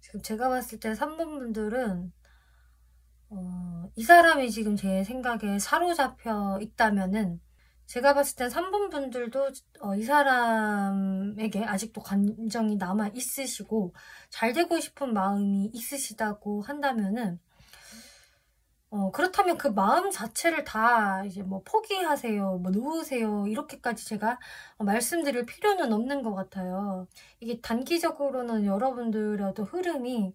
지금 제가 봤을 때 3번 분들은 이 사람이 지금 제 생각에 사로잡혀 있다면은 제가 봤을 땐 3번 분들도 이 사람에게 아직도 감정이 남아 있으시고 잘 되고 싶은 마음이 있으시다고 한다면은 그렇다면 그 마음 자체를 다 이제 뭐 포기하세요, 뭐 놓으세요 이렇게까지 제가 말씀드릴 필요는 없는 것 같아요. 이게 단기적으로는 여러분들의 어떤 흐름이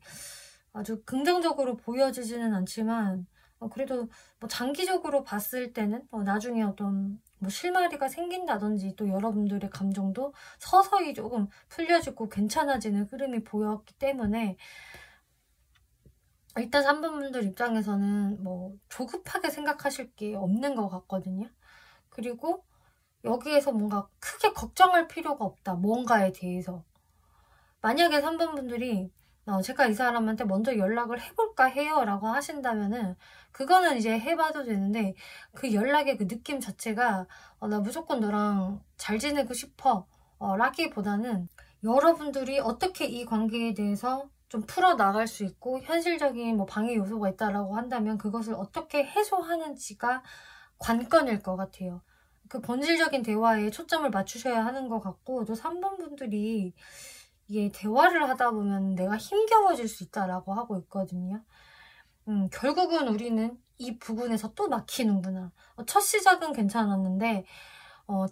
아주 긍정적으로 보여지지는 않지만 그래도 뭐 장기적으로 봤을 때는 나중에 어떤 뭐 실마리가 생긴다든지 또 여러분들의 감정도 서서히 조금 풀려지고 괜찮아지는 흐름이 보였기 때문에 일단 3번 분들 입장에서는 뭐 조급하게 생각하실 게 없는 것 같거든요. 그리고 여기에서 뭔가 크게 걱정할 필요가 없다. 뭔가에 대해서. 만약에 3번 분들이 제가 이 사람한테 먼저 연락을 해볼까 해요 라고 하신다면은 그거는 이제 해봐도 되는데 그 연락의 그 느낌 자체가 나 무조건 너랑 잘 지내고 싶어 라기보다는 여러분들이 어떻게 이 관계에 대해서 좀 풀어나갈 수 있고 현실적인 뭐 방해 요소가 있다라고 한다면 그것을 어떻게 해소하는지가 관건일 것 같아요. 그 본질적인 대화에 초점을 맞추셔야 하는 것 같고 또 3번 분들이 이게 대화를 하다 보면 내가 힘겨워질 수 있다라고 하고 있거든요. 결국은 우리는 이 부분에서 또 막히는구나. 첫 시작은 괜찮았는데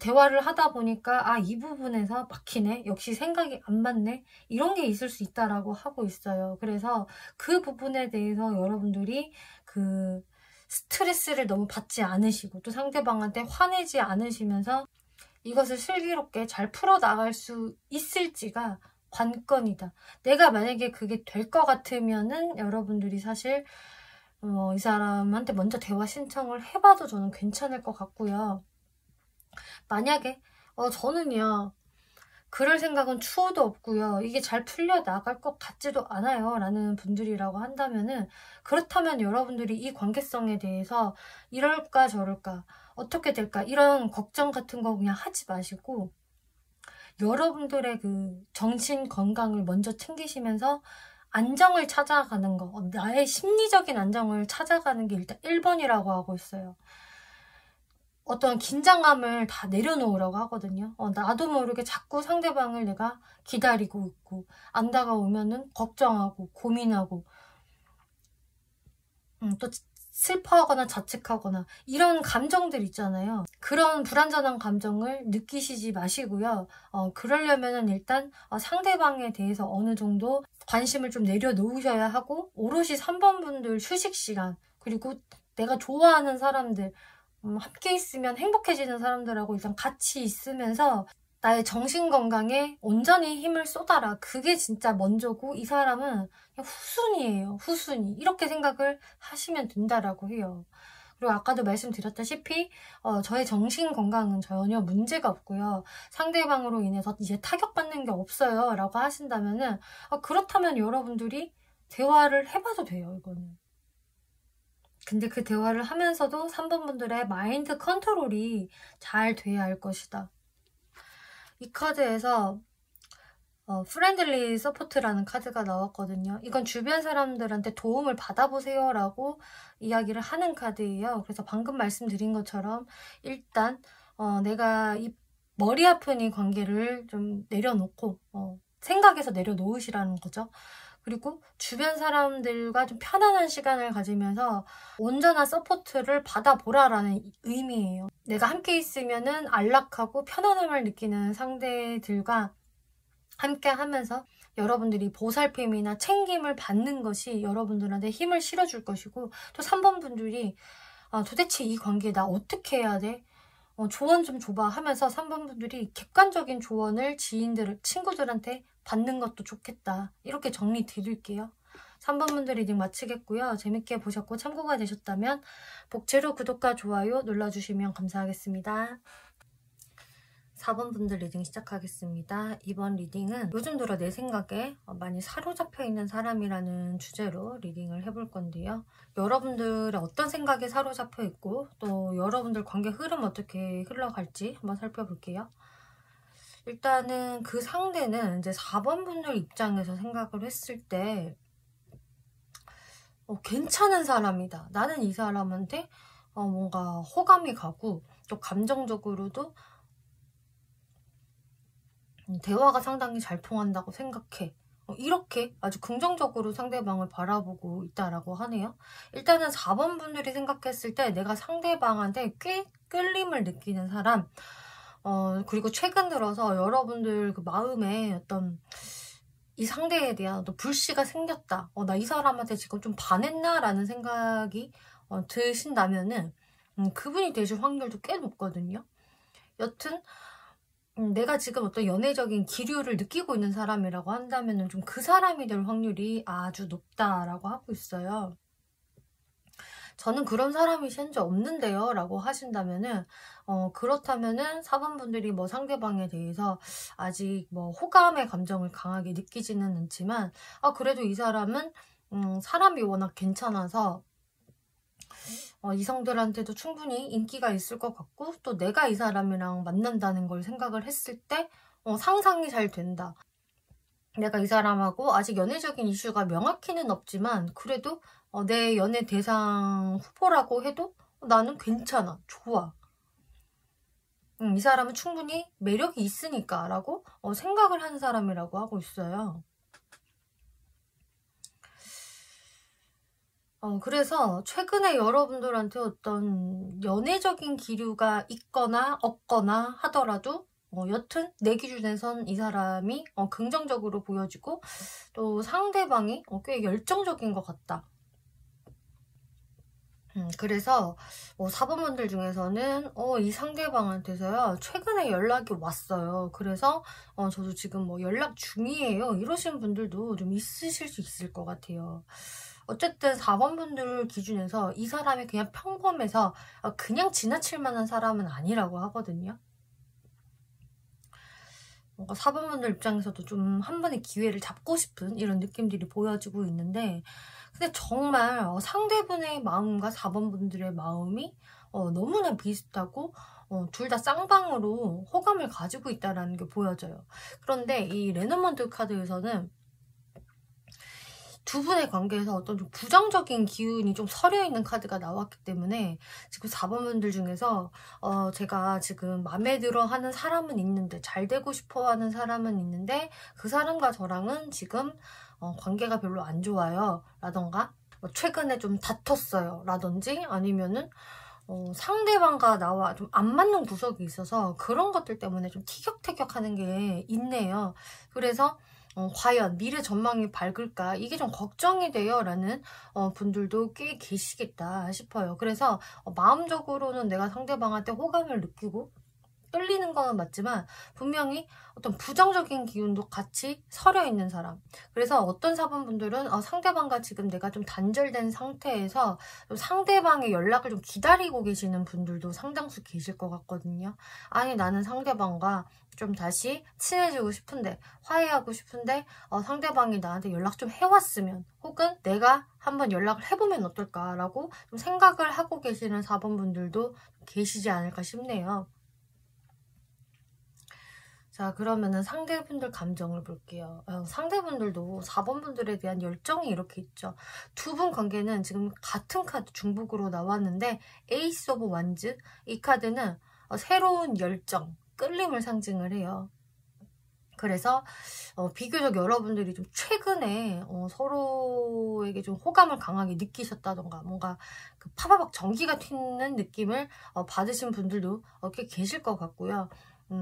대화를 하다 보니까 이 부분에서 막히네. 역시 생각이 안 맞네. 이런 게 있을 수 있다라고 하고 있어요. 그래서 그 부분에 대해서 여러분들이 그 스트레스를 너무 받지 않으시고 또 상대방한테 화내지 않으시면서 이것을 슬기롭게 잘 풀어나갈 수 있을지가 관건이다. 내가 만약에 그게 될 것 같으면은 여러분들이 사실 이 사람한테 먼저 대화 신청을 해봐도 저는 괜찮을 것 같고요. 만약에 저는요 그럴 생각은 추호도 없고요. 이게 잘 풀려나갈 것 같지도 않아요 라는 분들이라고 한다면은 그렇다면 여러분들이 이 관계성에 대해서 이럴까 저럴까 어떻게 될까 이런 걱정 같은 거 그냥 하지 마시고 여러분들의 그 정신 건강을 먼저 챙기시면서 안정을 찾아가는 거 나의 심리적인 안정을 찾아가는 게 일단 1번이라고 하고 있어요. 어떤 긴장감을 다 내려놓으라고 하거든요. 나도 모르게 자꾸 상대방을 내가 기다리고 있고 안 다가오면은 걱정하고 고민하고 또 슬퍼하거나 자책하거나 이런 감정들 있잖아요. 그런 불완전한 감정을 느끼시지 마시고요. 그러려면은 일단 상대방에 대해서 어느 정도 관심을 좀 내려놓으셔야 하고, 오롯이 3번 분들 휴식 시간, 그리고 내가 좋아하는 사람들, 함께 있으면 행복해지는 사람들하고 일단 같이 있으면서 나의 정신 건강에 온전히 힘을 쏟아라. 그게 진짜 먼저고, 이 사람은 그냥 후순위예요. 후순위. 이렇게 생각을 하시면 된다라고 해요. 그리고 아까도 말씀드렸다시피 저의 정신 건강은 전혀 문제가 없고요. 상대방으로 인해서 이제 타격받는 게 없어요 라고 하신다면은 그렇다면 여러분들이 대화를 해봐도 돼요. 이거는. 근데 그 대화를 하면서도 3번 분들의 마인드 컨트롤이 잘 돼야 할 것이다. 이 카드에서 프렌들리 서포트라는 카드가 나왔거든요. 이건 주변 사람들한테 도움을 받아보세요 라고 이야기를 하는 카드예요. 그래서 방금 말씀드린 것처럼 일단 내가 이 머리 아픈 이 관계를 좀 내려놓고 생각에서 내려놓으시라는 거죠. 그리고 주변 사람들과 좀 편안한 시간을 가지면서 온전한 서포트를 받아보라라는 의미예요. 내가 함께 있으면은 안락하고 편안함을 느끼는 상대들과 함께 하면서 여러분들이 보살핌이나 챙김을 받는 것이 여러분들한테 힘을 실어줄 것이고, 또 3번 분들이 도대체 이 관계 나 어떻게 해야 돼? 조언 좀 줘봐 하면서 3번 분들이 객관적인 조언을 지인들, 친구들한테 받는 것도 좋겠다. 이렇게 정리 드릴게요. 3번 분들 리딩 마치겠고요. 재밌게 보셨고 참고가 되셨다면 복채로 구독과 좋아요 눌러주시면 감사하겠습니다. 4번 분들 리딩 시작하겠습니다. 이번 리딩은 요즘 들어 내 생각에 많이 사로잡혀 있는 사람이라는 주제로 리딩을 해볼 건데요. 여러분들의 어떤 생각에 사로잡혀 있고 또 여러분들 관계 흐름 어떻게 흘러갈지 한번 살펴볼게요. 일단은 그 상대는 이제 4번 분들 입장에서 생각을 했을 때 괜찮은 사람이다. 나는 이 사람한테 뭔가 호감이 가고 또 감정적으로도 대화가 상당히 잘 통한다고 생각해. 이렇게 아주 긍정적으로 상대방을 바라보고 있다라고 하네요. 일단은 4번 분들이 생각했을 때 내가 상대방한테 꽤 끌림을 느끼는 사람, 그리고 최근 들어서 여러분들 그 마음에 어떤 이 상대에 대한 또 불씨가 생겼다. 나 이 사람한테 지금 좀 반했나? 라는 생각이 드신다면은 그분이 되실 확률도 꽤 높거든요. 여튼 내가 지금 어떤 연애적인 기류를 느끼고 있는 사람이라고 한다면 좀 그 사람이 될 확률이 아주 높다라고 하고 있어요. 저는 그런 사람이 현재 없는데요 라고 하신다면은 그렇다면은 4번 분들이 뭐 상대방에 대해서 아직 뭐 호감의 감정을 강하게 느끼지는 않지만 그래도 이 사람은 사람이 워낙 괜찮아서 이성들한테도 충분히 인기가 있을 것 같고, 또 내가 이 사람이랑 만난다는 걸 생각을 했을 때 상상이 잘 된다. 내가 이 사람하고 아직 연애적인 이슈가 명확히는 없지만 그래도 내 연애 대상 후보라고 해도 나는 괜찮아, 좋아. 이 사람은 충분히 매력이 있으니까 라고 생각을 하는 사람이라고 하고 있어요. 그래서 최근에 여러분들한테 어떤 연애적인 기류가 있거나 없거나 하더라도 여튼 내 기준에선 이 사람이 긍정적으로 보여지고 또 상대방이 꽤 열정적인 것 같다. 그래서 4번 분들 중에서는 이 상대방한테서요 최근에 연락이 왔어요. 그래서 저도 지금 뭐 연락 중이에요 이러신 분들도 좀 있으실 수 있을 것 같아요. 어쨌든 4번 분들 기준에서 이 사람이 그냥 평범해서 그냥 지나칠 만한 사람은 아니라고 하거든요. 뭔가 4번 분들 입장에서도 좀 한 번의 기회를 잡고 싶은 이런 느낌들이 보여지고 있는데, 근데 정말 상대분의 마음과 4번 분들의 마음이 너무나 비슷하고 둘 다 쌍방으로 호감을 가지고 있다는 게 보여져요. 그런데 이 레너먼트 카드에서는 두 분의 관계에서 어떤 좀 부정적인 기운이 좀 서려있는 카드가 나왔기 때문에 지금 4번 분들 중에서 제가 지금 마음에 들어 하는 사람은 있는데, 잘 되고 싶어 하는 사람은 있는데 그 사람과 저랑은 지금 관계가 별로 안 좋아요 라던가, 뭐 최근에 좀 다퉜어요 라든지 아니면은 상대방과 나와 좀 안 맞는 구석이 있어서 그런 것들 때문에 좀 티격태격하는 게 있네요. 그래서 과연 미래 전망이 밝을까 이게 좀 걱정이 돼요 라는 분들도 꽤 계시겠다 싶어요. 그래서 마음적으로는 내가 상대방한테 호감을 느끼고 끌리는 거는 맞지만 분명히 어떤 부정적인 기운도 같이 서려 있는 사람. 그래서 어떤 사분분들은 상대방과 지금 내가 좀 단절된 상태에서 상대방의 연락을 좀 기다리고 계시는 분들도 상당수 계실 것 같거든요. 아니 나는 상대방과 좀 다시 친해지고 싶은데 화해하고 싶은데 상대방이 나한테 연락 좀 해왔으면 혹은 내가 한번 연락을 해보면 어떨까라고 좀 생각을 하고 계시는 4번분들도 계시지 않을까 싶네요. 자, 그러면은 상대분들 감정을 볼게요. 상대분들도 4번분들에 대한 열정이 이렇게 있죠. 두 분 관계는 지금 같은 카드 중복으로 나왔는데 에이스 오브 완즈, 이 카드는 새로운 열정, 끌림을 상징을 해요. 그래서 비교적 여러분들이 좀 최근에 서로에게 좀 호감을 강하게 느끼셨다던가 뭔가 그 파바박 전기가 튀는 느낌을 받으신 분들도 꽤 계실 것 같고요.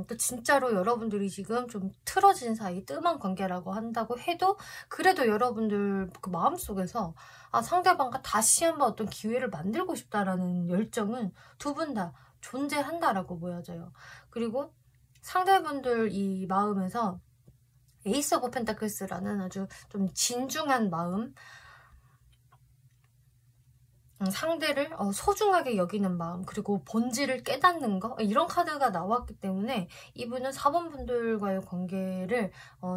또 진짜로 여러분들이 지금 좀 틀어진 사이, 뜸한 관계라고 한다고 해도 그래도 여러분들 그 마음속에서 상대방과 다시 한번 어떤 기회를 만들고 싶다라는 열정은 두 분 다 존재한다라고 보여져요. 그리고 상대분들 이 마음에서 에이스 오브 펜타클스라는 아주 좀 진중한 마음, 상대를 소중하게 여기는 마음, 그리고 본질을 깨닫는 거, 이런 카드가 나왔기 때문에 이분은 4번분들과의 관계를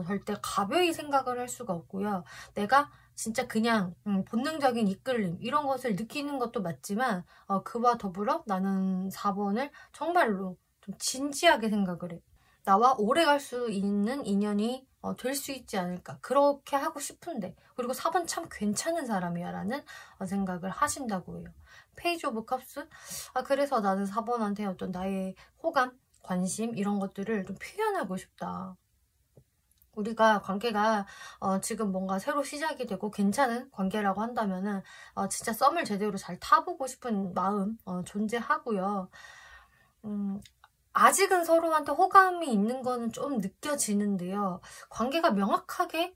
절대 가벼이 생각을 할 수가 없고요. 내가 진짜 그냥 본능적인 이끌림 이런 것을 느끼는 것도 맞지만 그와 더불어 나는 4번을 정말로 좀 진지하게 생각을 해. 나와 오래 갈 수 있는 인연이 될 수 있지 않을까. 그렇게 하고 싶은데. 그리고 4번 참 괜찮은 사람이야 라는 생각을 하신다고 해요. 페이지 오브 컵스. 그래서 나는 4번한테 어떤 나의 호감, 관심 이런 것들을 좀 표현하고 싶다. 우리가 관계가 지금 뭔가 새로 시작이 되고 괜찮은 관계라고 한다면은 진짜 썸을 제대로 잘 타보고 싶은 마음 존재하고요. 아직은 서로한테 호감이 있는 거는 좀 느껴지는데요. 관계가 명확하게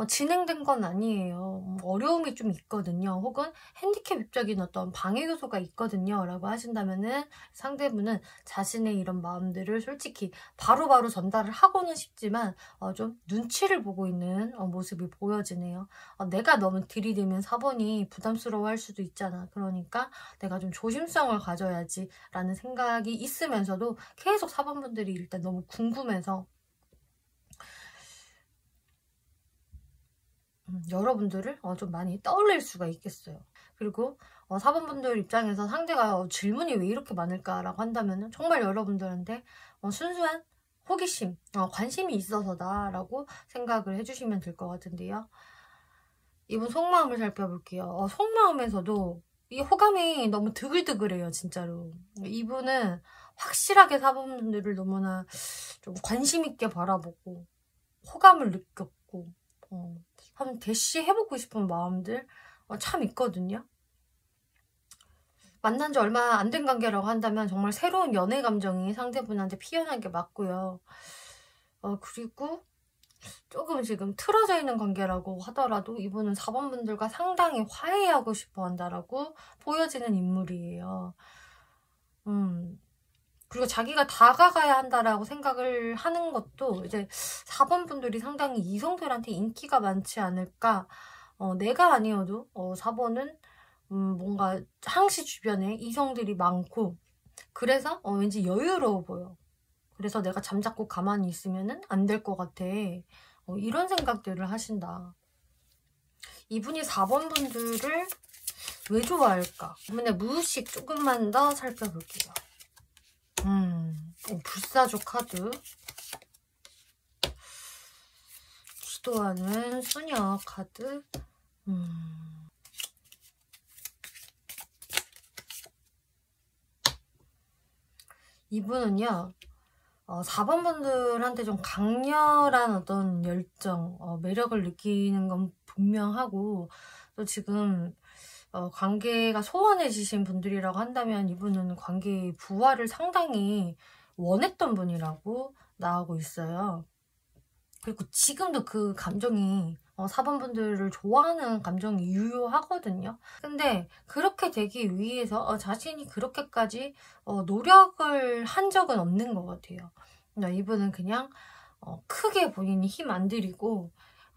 진행된 건 아니에요. 어려움이 좀 있거든요. 혹은 핸디캡 입적인 어떤 방해 요소가 있거든요. 라고 하신다면은 상대분은 자신의 이런 마음들을 솔직히 바로바로 전달을 하고는 싶지만 좀 눈치를 보고 있는 모습이 보여지네요. 내가 너무 들이대면 4번이 부담스러워할 수도 있잖아. 그러니까 내가 좀 조심성을 가져야지 라는 생각이 있으면서도 계속 4번분들이 일단 너무 궁금해서 여러분들을 좀 많이 떠올릴 수가 있겠어요. 그리고 4번분들 입장에서 상대가 질문이 왜 이렇게 많을까라고 한다면 정말 여러분들한테 순수한 호기심, 관심이 있어서다 라고 생각을 해주시면 될 것 같은데요. 이분 속마음을 살펴볼게요. 속마음에서도 이 호감이 너무 드글드글해요, 진짜로. 이분은 확실하게 4번분들을 너무나 좀 관심 있게 바라보고 호감을 느꼈고 한번 대시해보고 싶은 마음들 참 있거든요. 만난 지 얼마 안 된 관계라고 한다면 정말 새로운 연애 감정이 상대분한테 피어난 게 맞고요. 그리고 조금 지금 틀어져 있는 관계라고 하더라도 이분은 4번분들과 상당히 화해하고 싶어 한다라고 보여지는 인물이에요. 그리고 자기가 다가가야 한다라고 생각을 하는 것도 이제 4번분들이 상당히 이성들한테 인기가 많지 않을까. 내가 아니어도 4번은 뭔가 항시 주변에 이성들이 많고 그래서 왠지 여유로워 보여. 그래서 내가 잠자코 가만히 있으면 안 될 것 같아. 이런 생각들을 하신다. 이분이 4번분들을 왜 좋아할까? 이번에 무의식 조금만 더 살펴볼게요. 불사조 카드. 기도하는 수녀 카드. 이분은요. 4번분들한테 좀 강렬한 어떤 열정, 매력을 느끼는 건 분명하고 또 지금 관계가 소원해지신 분들이라고 한다면 이분은 관계의 부활을 상당히 원했던 분이라고 나오고 있어요. 그리고 지금도 그 감정이 4번 분들을 좋아하는 감정이 유효하거든요. 근데 그렇게 되기 위해서 자신이 그렇게까지 노력을 한 적은 없는 것 같아요. 이분은 그냥 크게 본인이 힘 안 들이고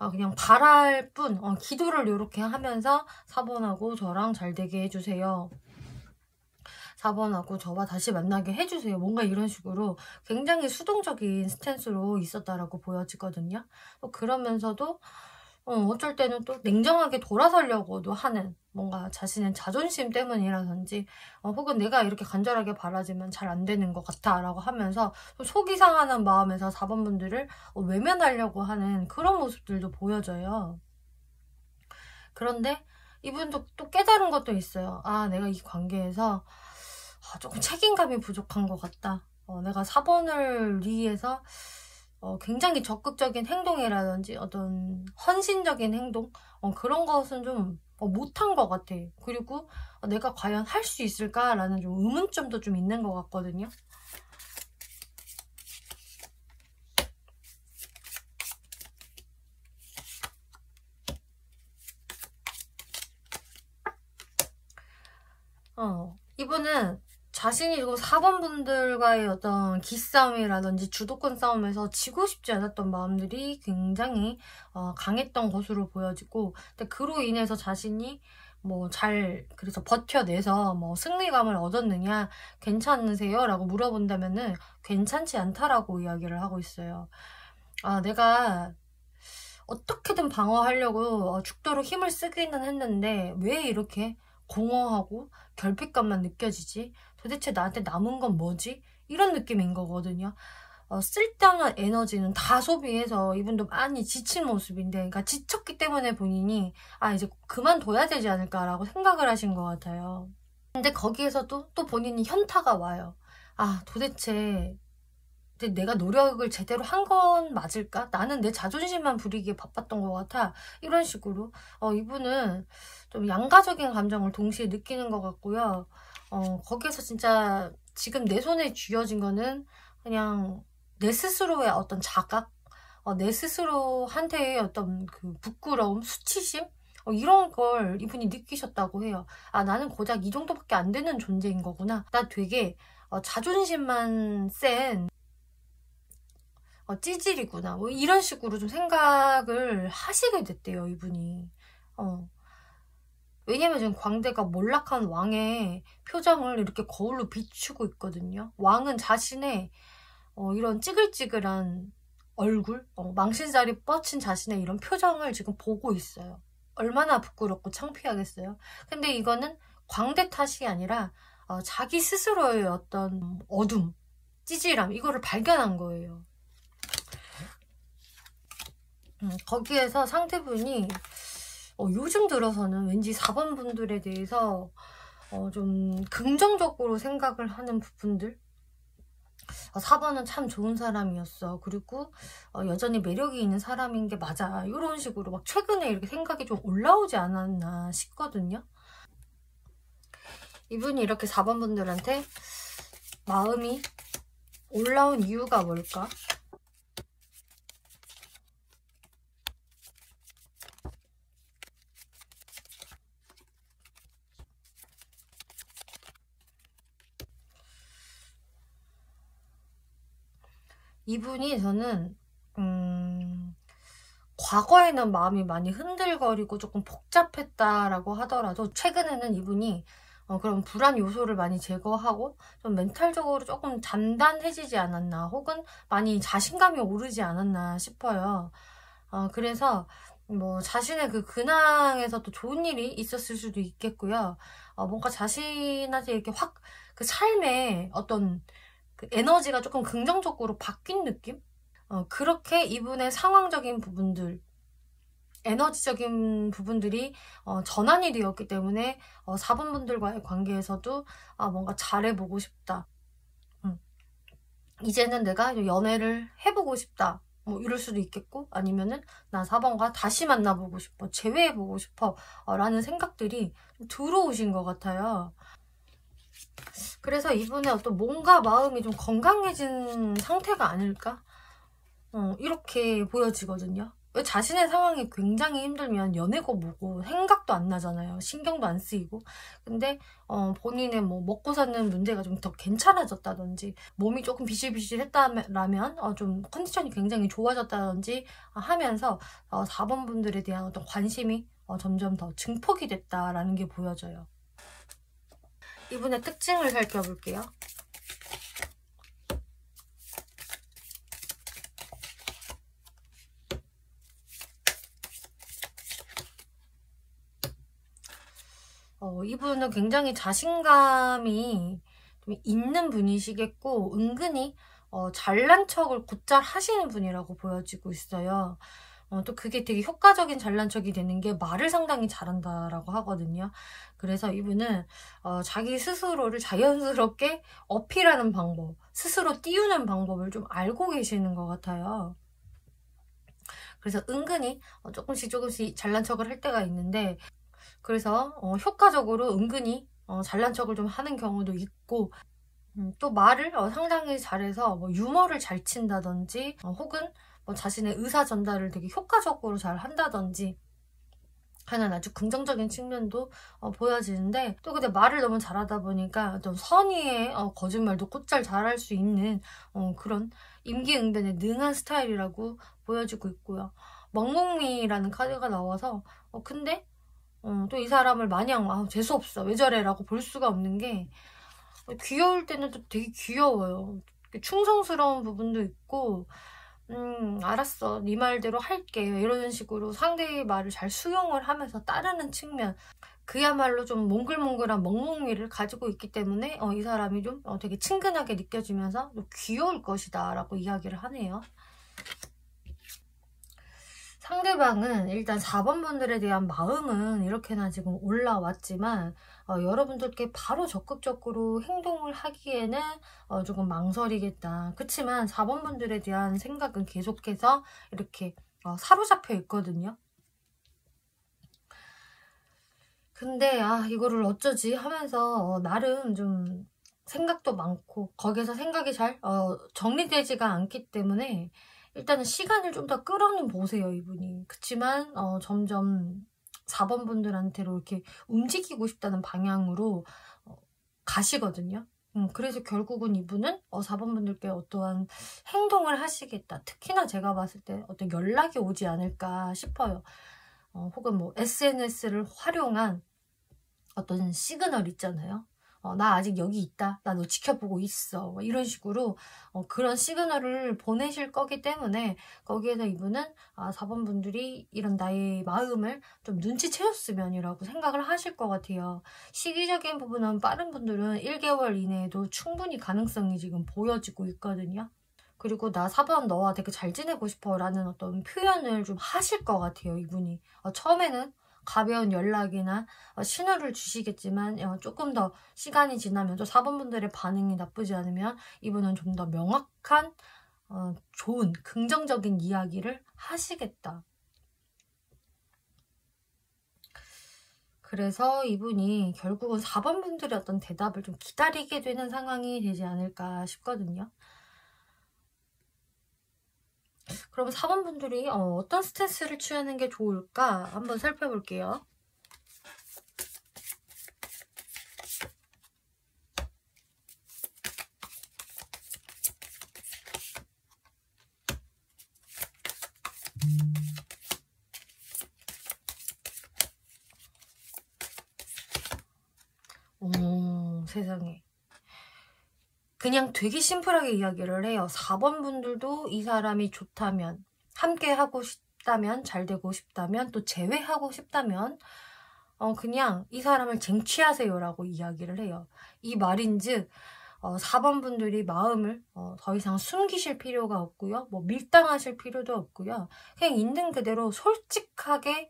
그냥 바랄 뿐 기도를 이렇게 하면서 4번하고 저랑 잘 되게 해주세요. 4번하고 저와 다시 만나게 해주세요. 뭔가 이런 식으로 굉장히 수동적인 스탠스로 있었다라고 보여지거든요. 그러면서도 어쩔 때는 또 냉정하게 돌아서려고도 하는, 뭔가 자신의 자존심 때문이라든지 혹은 내가 이렇게 간절하게 바라지만 잘 안 되는 것 같아 라고 하면서 속이 상하는 마음에서 4번 분들을 외면하려고 하는 그런 모습들도 보여져요. 그런데 이분도 또 깨달은 것도 있어요. 내가 이 관계에서 조금 책임감이 부족한 것 같다. 내가 4번을 위해서 굉장히 적극적인 행동이라든지 어떤 헌신적인 행동 그런 것은 좀 못한 것 같아. 그리고 내가 과연 할 수 있을까라는 좀 의문점도 좀 있는 것 같거든요. 이분은 자신이 4번 분들과의 어떤 기싸움이라든지 주도권 싸움에서 지고 싶지 않았던 마음들이 굉장히 강했던 것으로 보여지고, 근데 그로 인해서 자신이 그래서 버텨내서 승리감을 얻었느냐, 괜찮으세요? 라고 물어본다면은 괜찮지 않다라고 이야기를 하고 있어요. 내가 어떻게든 방어하려고 죽도록 힘을 쓰기는 했는데 왜 이렇게 공허하고 결핍감만 느껴지지? 도대체 나한테 남은 건 뭐지? 이런 느낌인 거거든요. 쓸데없는 에너지는 다 소비해서 이분도 많이 지친 모습인데, 그러니까 지쳤기 때문에 본인이 이제 그만둬야 되지 않을까라고 생각을 하신 것 같아요. 근데 거기에서도 또 본인이 현타가 와요. 도대체 내가 노력을 제대로 한 건 맞을까? 나는 내 자존심만 부리기에 바빴던 것 같아. 이런 식으로 이분은 좀 양가적인 감정을 동시에 느끼는 것 같고요. 거기에서 진짜 지금 내 손에 쥐어진 거는 그냥 내 스스로의 어떤 자각, 내 스스로한테의 어떤 그 부끄러움, 수치심, 이런 걸 이분이 느끼셨다고 해요. 나는 고작 이 정도밖에 안 되는 존재인 거구나. 나 되게 자존심만 센 찌질이구나. 이런 식으로 좀 생각을 하시게 됐대요, 이분이. 왜냐면 지금 광대가 몰락한 왕의 표정을 이렇게 거울로 비추고 있거든요. 왕은 자신의 이런 찌글찌글한 얼굴, 망신살이 뻗친 자신의 이런 표정을 지금 보고 있어요. 얼마나 부끄럽고 창피하겠어요. 근데 이거는 광대 탓이 아니라 자기 스스로의 어떤 어둠, 찌질함, 이거를 발견한 거예요. 거기에서 상대분이 요즘 들어서는 왠지 4번 분들에 대해서 좀 긍정적으로 생각을 하는 부분들, 4번은 참 좋은 사람이었어, 그리고 여전히 매력이 있는 사람인 게 맞아, 이런 식으로 막 최근에 이렇게 생각이 좀 올라오지 않았나 싶거든요. 이분이 이렇게 4번 분들한테 마음이 올라온 이유가 뭘까? 이분이 저는 과거에는 마음이 많이 흔들거리고 조금 복잡했다라고 하더라도 최근에는 이분이 그런 불안 요소를 많이 제거하고 좀 멘탈적으로 조금 단단해지지 않았나, 혹은 많이 자신감이 오르지 않았나 싶어요. 그래서 자신의 그 근황에서 또 좋은 일이 있었을 수도 있겠고요. 뭔가 자신한테 이렇게 확 그 삶에 어떤 그 에너지가 조금 긍정적으로 바뀐 느낌? 그렇게 이분의 상황적인 부분들, 에너지적인 부분들이 전환이 되었기 때문에 4번 분들과의 관계에서도 뭔가 잘해보고 싶다. 이제는 내가 연애를 해보고 싶다. 뭐 이럴 수도 있겠고, 아니면은 나 4번과 다시 만나보고 싶어, 재회해보고 싶어 라는 생각들이 좀 들어오신 것 같아요. 그래서 이분의 어떤 몸과 마음이 좀 건강해진 상태가 아닐까? 이렇게 보여지거든요. 왜 자신의 상황이 굉장히 힘들면 연애고 뭐고 생각도 안 나잖아요. 신경도 안 쓰이고. 근데 본인의 뭐 먹고 사는 문제가 좀 더 괜찮아졌다든지, 몸이 조금 비실비실했다면 좀 컨디션이 굉장히 좋아졌다든지 하면서 4번 분들에 대한 어떤 관심이 점점 더 증폭이 됐다라는 게 보여져요. 이분의 특징을 살펴볼게요. 이분은 굉장히 자신감이 좀 있는 분이시겠고, 은근히 잘난 척을 곧잘 하시는 분이라고 보여지고 있어요. 또 그게 되게 효과적인 잘난 척이 되는 게 말을 상당히 잘한다라고 하거든요. 그래서 이분은 자기 스스로를 자연스럽게 어필하는 방법, 스스로 띄우는 방법을 좀 알고 계시는 것 같아요. 그래서 은근히 조금씩 잘난 척을 할 때가 있는데, 그래서 효과적으로 은근히 잘난 척을 좀 하는 경우도 있고, 또 말을 상당히 잘해서 뭐 유머를 잘 친다든지, 혹은 뭐 자신의 의사 전달을 되게 효과적으로 잘 한다든지 하는 아주 긍정적인 측면도 보여지는데, 또 근데 말을 너무 잘하다 보니까 좀 선의의 거짓말도 곧잘 잘할 수 있는 그런 임기응변에 능한 스타일이라고 보여지고 있고요. 멍멍미라는 카드가 나와서 근데 또 이 사람을 마냥 재수없어, 왜 저래 라고 볼 수가 없는 게, 귀여울 때는 또 되게 귀여워요. 충성스러운 부분도 있고, 알았어, 네 말대로 할게, 이런 식으로 상대의 말을 잘 수용을 하면서 따르는 측면, 그야말로 좀 몽글몽글한 멍멍미를 가지고 있기 때문에 이 사람이 좀 되게 친근하게 느껴지면서 좀 귀여울 것이다 라고 이야기를 하네요. 상대방은 일단 4번 분들에 대한 마음은 이렇게나 지금 올라왔지만, 여러분들께 바로 적극적으로 행동을 하기에는 조금 망설이겠다. 그치만 4번 분들에 대한 생각은 계속해서 이렇게 사로잡혀 있거든요. 근데 이거를 어쩌지 하면서 나름 좀 생각도 많고, 거기서 생각이 잘 정리되지가 않기 때문에 일단은 시간을 좀 더 끌어는 보세요, 이분이. 그치만 점점 4번 분들한테로 이렇게 움직이고 싶다는 방향으로 가시거든요. 그래서 결국은 이분은 4번 분들께 어떠한 행동을 하시겠다. 특히나 제가 봤을 때 어떤 연락이 오지 않을까 싶어요. 혹은 뭐 SNS를 활용한 어떤 시그널 있잖아요. 나 아직 여기 있다, 나 너 지켜보고 있어, 이런 식으로 그런 시그널을 보내실 거기 때문에, 거기에서 이분은 4번 분들이 이런 나의 마음을 좀 눈치채셨으면이라고 생각을 하실 것 같아요. 시기적인 부분은 빠른 분들은 1개월 이내에도 충분히 가능성이 지금 보여지고 있거든요. 그리고 나 4번 너와 되게 잘 지내고 싶어 라는 어떤 표현을 좀 하실 것 같아요, 이분이. 처음에는 가벼운 연락이나 신호를 주시겠지만, 조금 더 시간이 지나면 또 4번 분들의 반응이 나쁘지 않으면 이분은 좀 더 명확한 좋은 긍정적인 이야기를 하시겠다. 그래서 이분이 결국은 4번 분들의 어떤 대답을 좀 기다리게 되는 상황이 되지 않을까 싶거든요. 그럼 4번 분들이 어떤 스탠스를 취하는 게 좋을까 한번 살펴볼게요. 세상에. 그냥 되게 심플하게 이야기를 해요. 4번 분들도 이 사람이 좋다면, 함께 하고 싶다면, 잘 되고 싶다면, 또 재회하고 싶다면 그냥 이 사람을 쟁취하세요 라고 이야기를 해요. 이 말인즉 4번 분들이 마음을 더 이상 숨기실 필요가 없고요. 뭐 밀당하실 필요도 없고요. 그냥 있는 그대로 솔직하게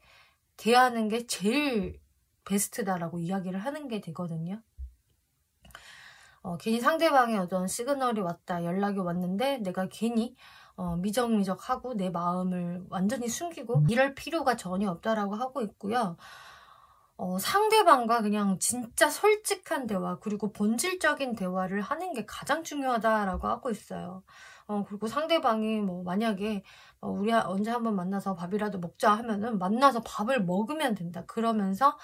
대하는 게 제일 베스트다라고 이야기를 하는 게 되거든요. 괜히 상대방의 어떤 시그널이 왔다, 연락이 왔는데 내가 괜히 미적미적하고 내 마음을 완전히 숨기고 이럴 필요가 전혀 없다라고 하고 있고요. 상대방과 그냥 진짜 솔직한 대화 그리고 본질적인 대화를 하는 게 가장 중요하다라고 하고 있어요. 그리고 상대방이 뭐 만약에 우리 언제 한번 만나서 밥이라도 먹자 하면은 만나서 밥을 먹으면 된다. 그러면서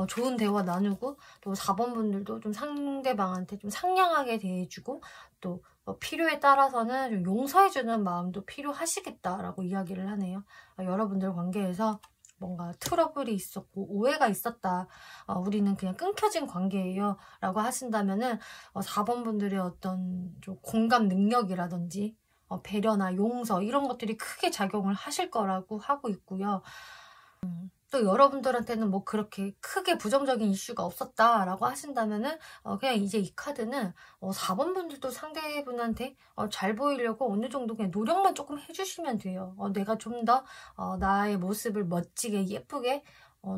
좋은 대화 나누고 또 4번 분들도 좀 상대방한테 좀 상냥하게 대해주고 또 필요에 따라서는 좀 용서해주는 마음도 필요하시겠다라고 이야기를 하네요. 여러분들 관계에서 뭔가 트러블이 있었고 오해가 있었다. 우리는 그냥 끊겨진 관계예요. 라고 하신다면은 4번 분들의 어떤 좀 공감 능력이라든지 배려나 용서 이런 것들이 크게 작용을 하실 거라고 하고 있고요. 또 여러분들한테는 뭐 그렇게 크게 부정적인 이슈가 없었다라고 하신다면은 그냥 이제 이 카드는 4번 분들도 상대분한테 잘 보이려고 어느 정도 그냥 노력만 조금 해주시면 돼요. 내가 좀 더 나의 모습을 멋지게 예쁘게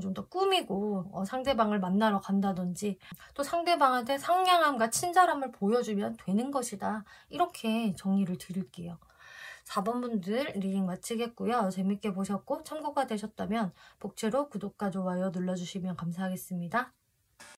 좀 더 꾸미고 상대방을 만나러 간다든지 또 상대방한테 상냥함과 친절함을 보여주면 되는 것이다. 이렇게 정리를 드릴게요. 4번 분들 리딩 마치겠고요. 재밌게 보셨고 참고가 되셨다면 복채로 구독과 좋아요 눌러주시면 감사하겠습니다.